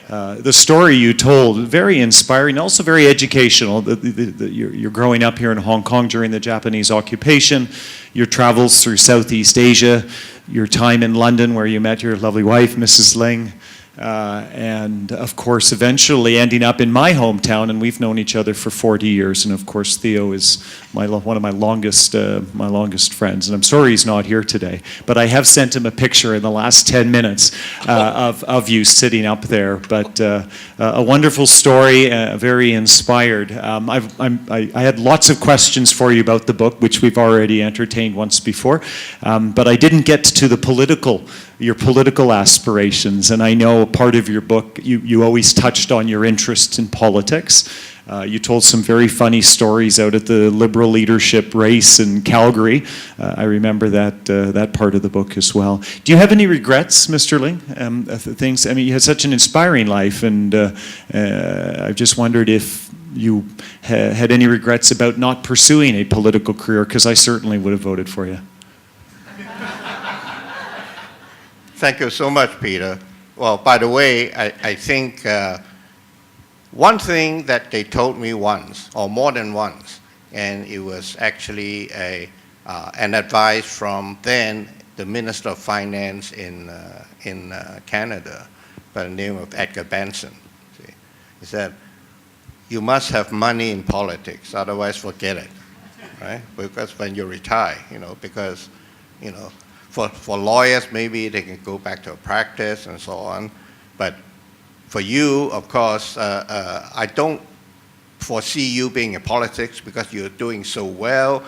The story you told, very inspiring, also very educational. You're growing up here in Hong Kong during the Japanese occupation, your travels through Southeast Asia, your time in London where you met your lovely wife, Mrs. Ling, and of course eventually ending up in my hometown, and we've known each other for 40 years, and of course Theo is one of my longest friends, and I'm sorry he's not here today, but I have sent him a picture in the last 10 minutes of you sitting up there. But a wonderful story, very inspired. I had lots of questions for you about the book, which we've already entertained once before, but I didn't get to your political aspirations, and I know part of your book, you always touched on your interests in politics. You told some very funny stories out at the Liberal leadership race in Calgary. I remember that part of the book as well. Do you have any regrets, Mr. Ling? You had such an inspiring life, and I just wondered if you had any regrets about not pursuing a political career, because I certainly would have voted for you. Thank you so much, Peter. Well, by the way, I think one thing that they told me once, or more than once, and it was actually an advice from then the Minister of Finance in Canada by the name of Edgar Benson. He said, you must have money in politics, otherwise forget it, right? Because when you retire, because, For lawyers, maybe they can go back to a practice and so on. But for you, of course, I don't foresee you being in politics because you're doing so well,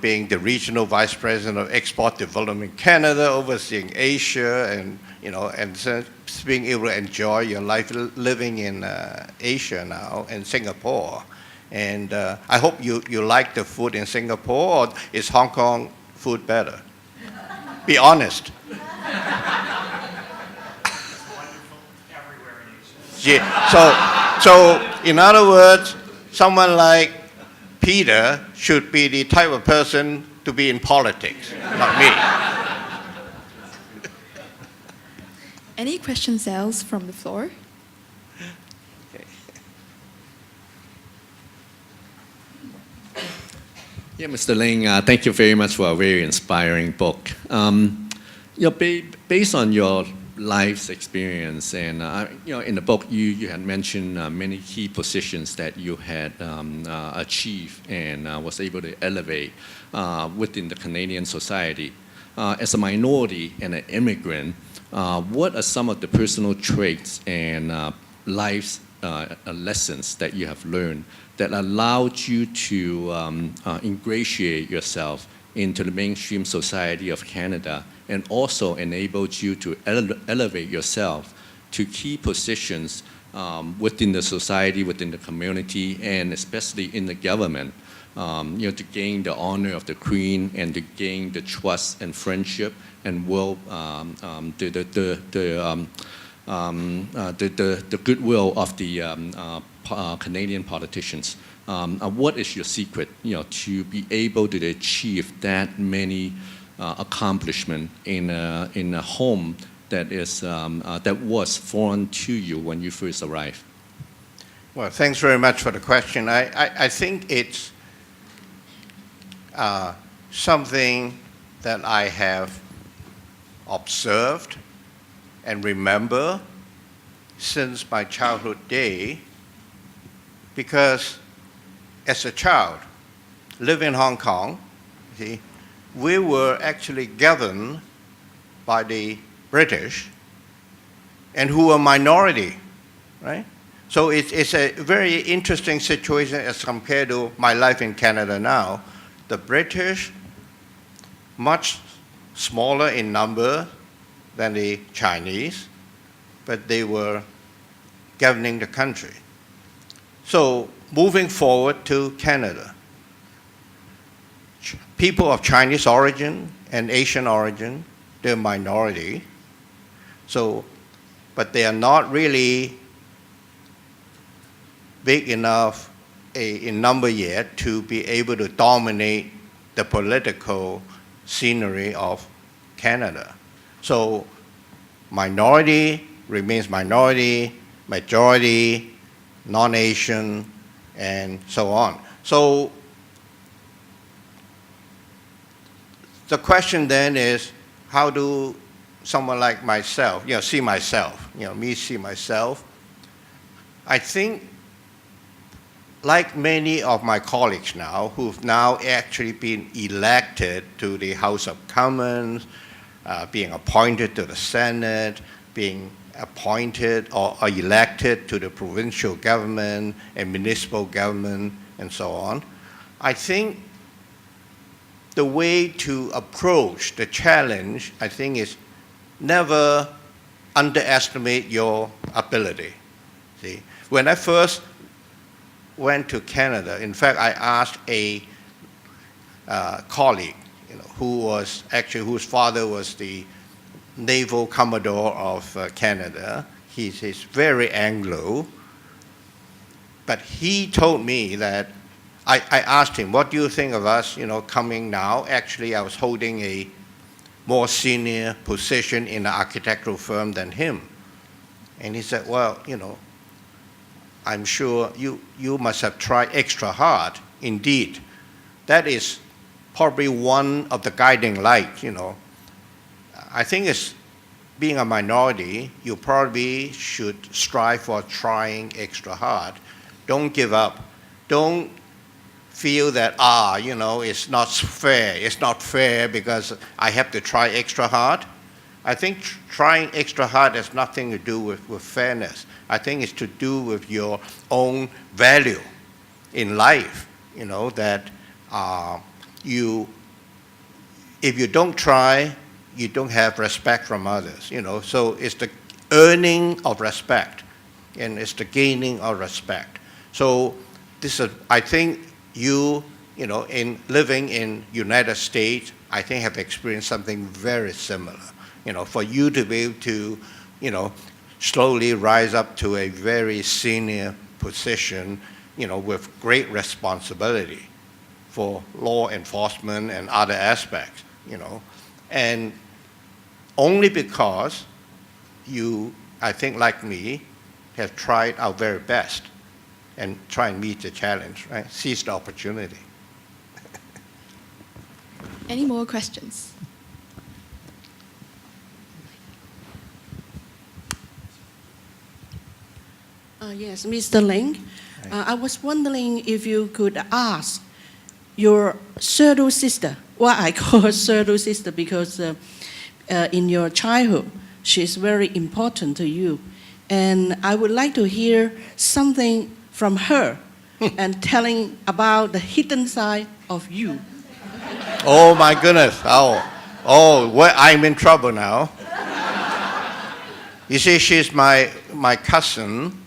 being the regional vice president of Export Development Canada, overseeing Asia, and and being able to enjoy your life living in Asia now, in Singapore. And I hope you like the food in Singapore, or is Hong Kong food better? Be honest. Yeah, so in other words, someone like Peter should be the type of person to be in politics, not me. Any questions else from the floor? Yeah, Mr. Ling, thank you very much for a very inspiring book. Based on your life's experience, and in the book you had mentioned many key positions that you had achieved and was able to elevate within the Canadian society. As a minority and an immigrant, what are some of the personal traits and life's lessons that you have learned that allowed you to ingratiate yourself into the mainstream society of Canada, and also enabled you to elevate yourself to key positions within the society, within the community, and especially in the government, to gain the honor of the Queen and to gain the trust and friendship and the goodwill of the Canadian politicians. What is your secret, to be able to achieve that many accomplishment in a home that was foreign to you when you first arrived? Well, thanks very much for the question. I think it's something that I have observed and remember since my childhood day, because as a child, living in Hong Kong, we were actually governed by the British, and who were minority, right? So it's a very interesting situation as compared to my life in Canada now. The British, much smaller in number than the Chinese, but they were governing the country. So moving forward to Canada, people of Chinese origin and Asian origin, they're minority. So, but they are not really big enough in number yet to be able to dominate the political scenery of Canada. So minority remains minority, majority, non-Asian, and so on. So the question then is, how do someone like myself, see myself, me see myself? I think, like many of my colleagues now, who've now actually been elected to the House of Commons, being appointed to the Senate, being appointed or elected to the provincial government and municipal government and so on, I think the way to approach the challenge, I think, is never underestimate your ability. See, when I first went to Canada, in fact, I asked a colleague, whose father was the Naval Commodore of Canada. He's very Anglo, but he told me that I asked him, what do you think of us, coming now? Actually, I was holding a more senior position in an architectural firm than him. And he said, well, I'm sure you must have tried extra hard. Indeed, that is probably one of the guiding lights, I think it's being a minority, you probably should strive for trying extra hard. Don't give up. Don't feel that, it's not fair. It's not fair because I have to try extra hard. I think trying extra hard has nothing to do with fairness. I think it's to do with your own value in life, that if you don't try, you don't have respect from others, So it's the earning of respect, and it's the gaining of respect. So I think in living in United States, I think have experienced something very similar. For you to be able to, slowly rise up to a very senior position, with great responsibility for law enforcement and other aspects, And only because you, I think like me, have tried our very best and try and meet the challenge, right? Seize the opportunity. Any more questions? Yes, Mr. Ling. I was wondering if you could ask your pseudo sister, what I call her pseudo sister, because in your childhood, she's very important to you. And I would like to hear something from her and telling about the hidden side of you. Oh my goodness. I'm in trouble now. You see, she's my cousin,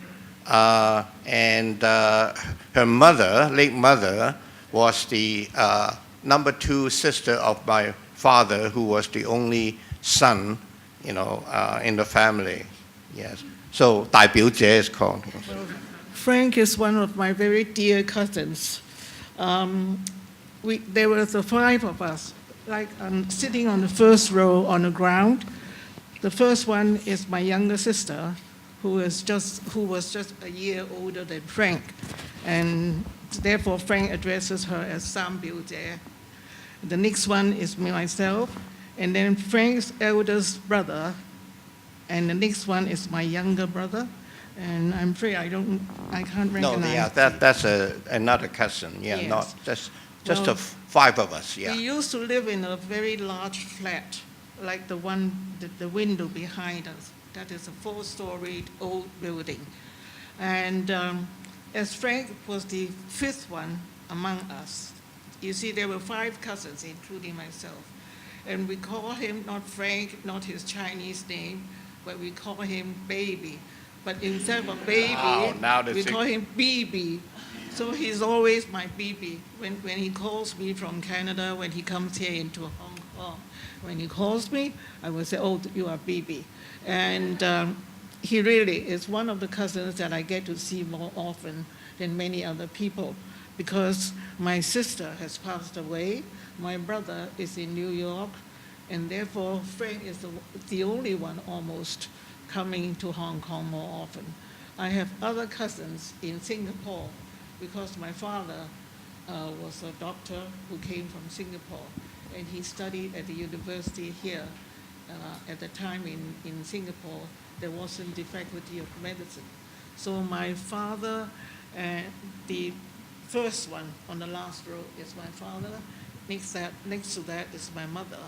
and her mother, late mother, was the number 2 sister of my father, who was the only son, in the family. Yes. So, 大表姐 is called. Frank is one of my very dear cousins. There were the 5 of us, sitting on the first row on the ground. The first one is my younger sister, who was just a year older than Frank, and therefore Frank addresses her as Sam Biu Jie. The next one is myself, and then Frank's eldest brother, and the next one is my younger brother. And I'm afraid I can't recognize. No, yeah, that's another cousin. Yeah, yes. Not just the 5 of us. Yeah. We used to live in a very large flat, like the one, the window behind us. That is a 4-storied old building. And as Frank was the 5th one among us, you see there were 5 cousins, including myself. And we call him not Frank, not his Chinese name, but we call him Baby. But instead of Baby, we call him BB. So he's always my BB. When he calls me from Canada, when he comes here into Hong Kong, when he calls me, I will say, oh, you are BB. And he really is one of the cousins that I get to see more often than many other people, because my sister has passed away, my brother is in New York, and therefore Frank is the only one almost coming to Hong Kong more often. I have other cousins in Singapore, because my father was a doctor who came from Singapore, and he studied at the university here. At the time in Singapore, there wasn't the faculty of medicine. So my father, the first one on the last row is my father. Next to that is my mother.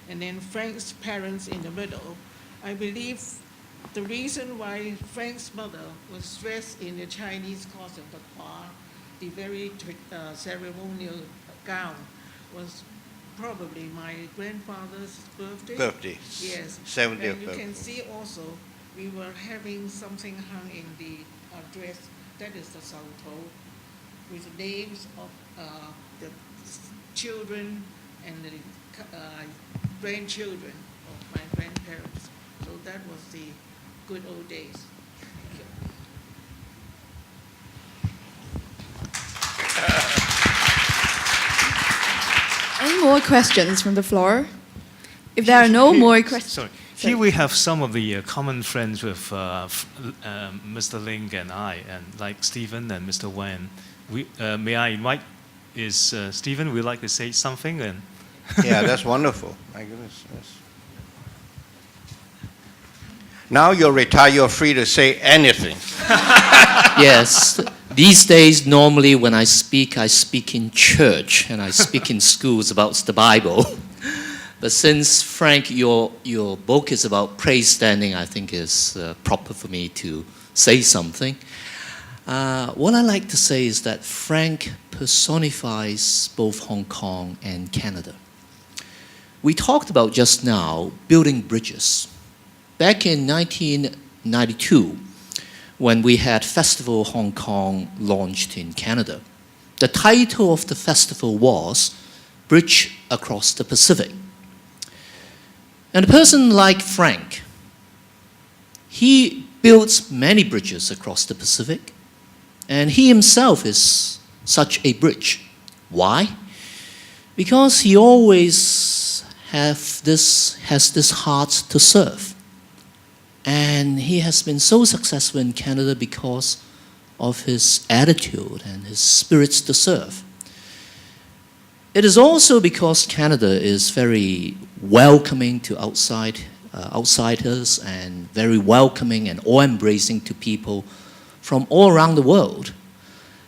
And then Frank's parents in the middle. I believe the reason why Frank's mother was dressed in the Chinese costume, the very ceremonial gown, was probably my grandfather's birthday. Yes. 70th and you birthday. can see also, we were having something hung in the dress. That is the Sao Tou, with the names of the children and the grandchildren of my grandparents. So that was the good old days. Any more questions from the floor? If there are no more questions. Sorry. Here we have some of the common friends with Mr. Ling and I, and like Stephen and Mr. Wen. May I invite, Stephen, would like to say something? And Yeah, that's wonderful. My goodness. Yes. Now you're retired, you're free to say anything. Yes, These days, normally when I speak in church and I speak in schools about the Bible. But since, Frank, your book is about praise standing, I think it's proper for me to say something. What I like to say is that Frank personifies both Hong Kong and Canada. We talked about just now building bridges. Back in 1992, when we had Festival Hong Kong launched in Canada, the title of the festival was Bridge Across the Pacific. And a person like Frank, he builds many bridges across the Pacific, and he himself is such a bridge. Why? Because he always has this heart to serve. And he has been so successful in Canada because of his attitude and his spirits to serve. It is also because Canada is very welcoming to outsiders and very welcoming and awe-embracing to people from all around the world.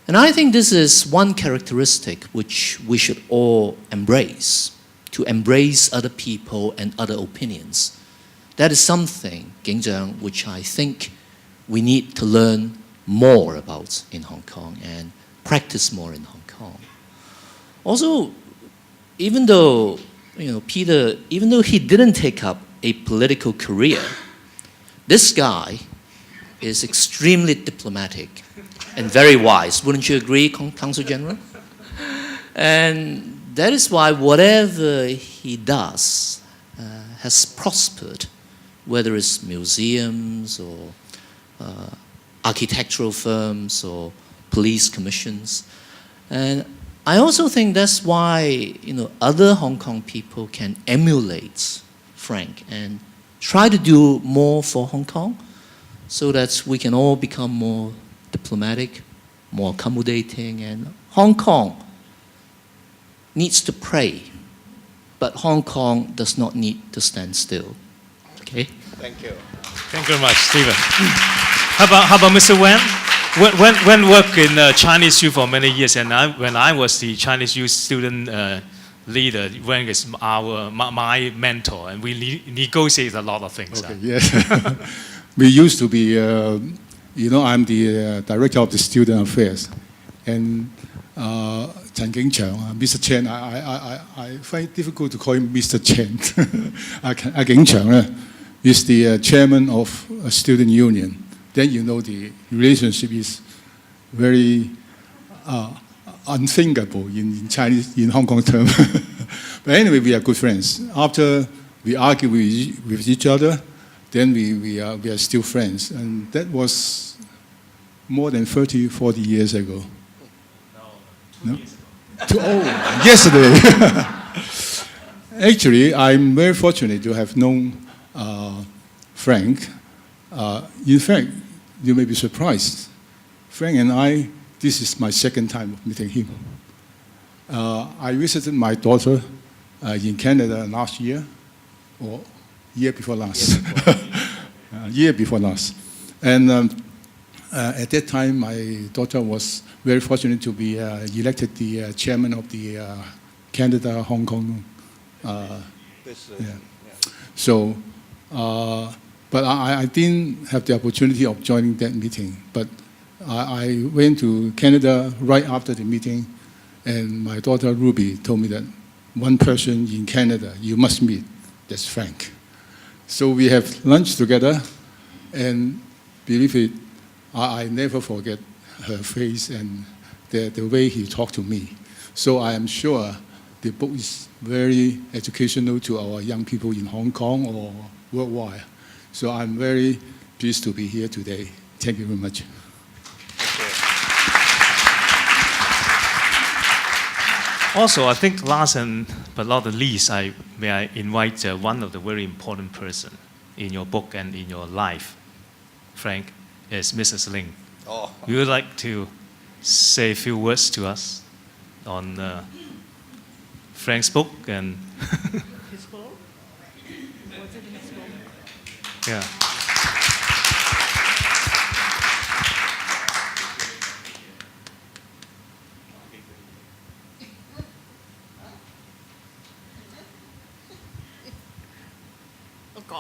And I think this is one characteristic which we should all embrace, to embrace other people and other opinions. That is something, Gingjang, which I think we need to learn more about in Hong Kong and practice more in Hong Kong. Also, even though, Peter, even though he didn't take up a political career, this guy is extremely diplomatic and very wise. Wouldn't you agree, Counsel General? And that is why whatever he does has prospered, whether it's museums or architectural firms or police commissions. And I also think that's why other Hong Kong people can emulate Frank and try to do more for Hong Kong so that we can all become more diplomatic, more accommodating, and Hong Kong needs to pray, but Hong Kong does not need to stand still. Okay? Thank you. Thank you very much, Stephen. How about Mr. Wen? Wen worked in Chinese youth for many years, and when I was the Chinese youth student leader, Wen is my mentor, and we negotiate a lot of things. Okay, yes. We used to be, I'm the director of the student affairs, and Chen Ginchang, Mr. Chen, I find it difficult to call him Mr. Chen. Ginchang is the chairman of a student union. Then the relationship is very unthinkable in Chinese, in Hong Kong term. But anyway, we are good friends. After we argue with each other, then we are still friends. And that was more than 30, 40 years ago. No? Yesterday. Actually, I'm very fortunate to have known Frank. In fact, you may be surprised. Frank and I, this is my second time of meeting him. I visited my daughter in Canada last year, or year before last. Year before last. And at that time, my daughter was very fortunate to be elected the chairman of the Canada-Hong Kong. So, but I didn't have the opportunity of joining that meeting. But I went to Canada right after the meeting, and my daughter Ruby told me that one person in Canada you must meet, that's Frank. So we have lunch together, and believe it, I never forget her face and the way he talked to me. So I am sure the book is very educational to our young people in Hong Kong or worldwide. So I'm very pleased to be here today. Thank you very much. Also, I think last but not the least, may I invite one of the very important person in your book and in your life, Frank, is Mrs. Ling. Oh. We would like to say a few words to us on Frank's book and His book? Was it his book? yeah.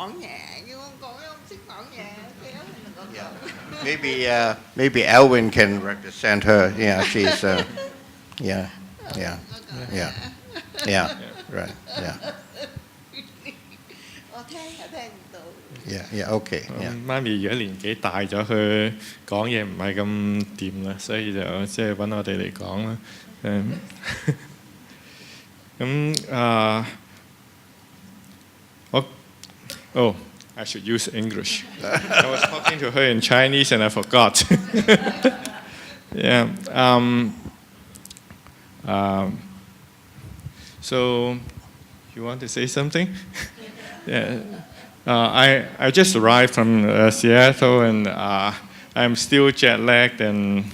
講嘢，要我講又唔識講嘢，唔能夠講。Maybe Elwin can represent her. Yeah, she's yeah, right, yeah. 我聽唔到。Yeah, okay. Yeah. 媽咪而家年紀大咗，佢講嘢唔係咁掂啦，所以就即係揾我哋嚟講啦。Oh, I should use English. I was talking to her in Chinese and I forgot. Yeah. So, you want to say something? Yeah. I just arrived from Seattle and I'm still jet lagged and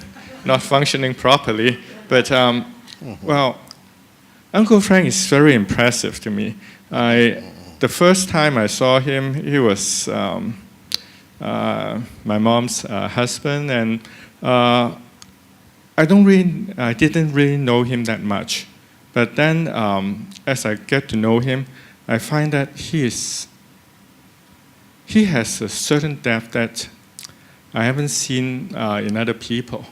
not functioning properly. But well, Uncle Frank is very impressive to me. The first time I saw him, he was my mom's husband, and I didn't really know him that much. But then, as I get to know him, I find that he has a certain depth that I haven't seen in other people.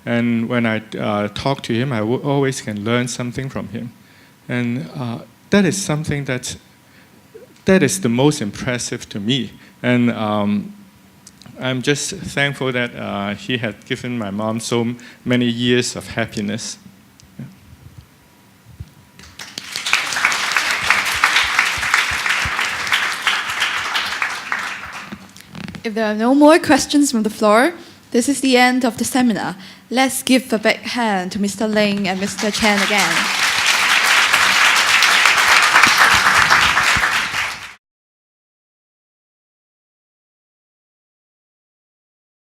And when I talk to him, I always can learn something from him. And that is something that is the most impressive to me. And I'm just thankful that he had given my mom so many years of happiness. Yeah. If there are no more questions from the floor, this is the end of the seminar. Let's give a big hand to Mr. Ling and Mr. Chen again.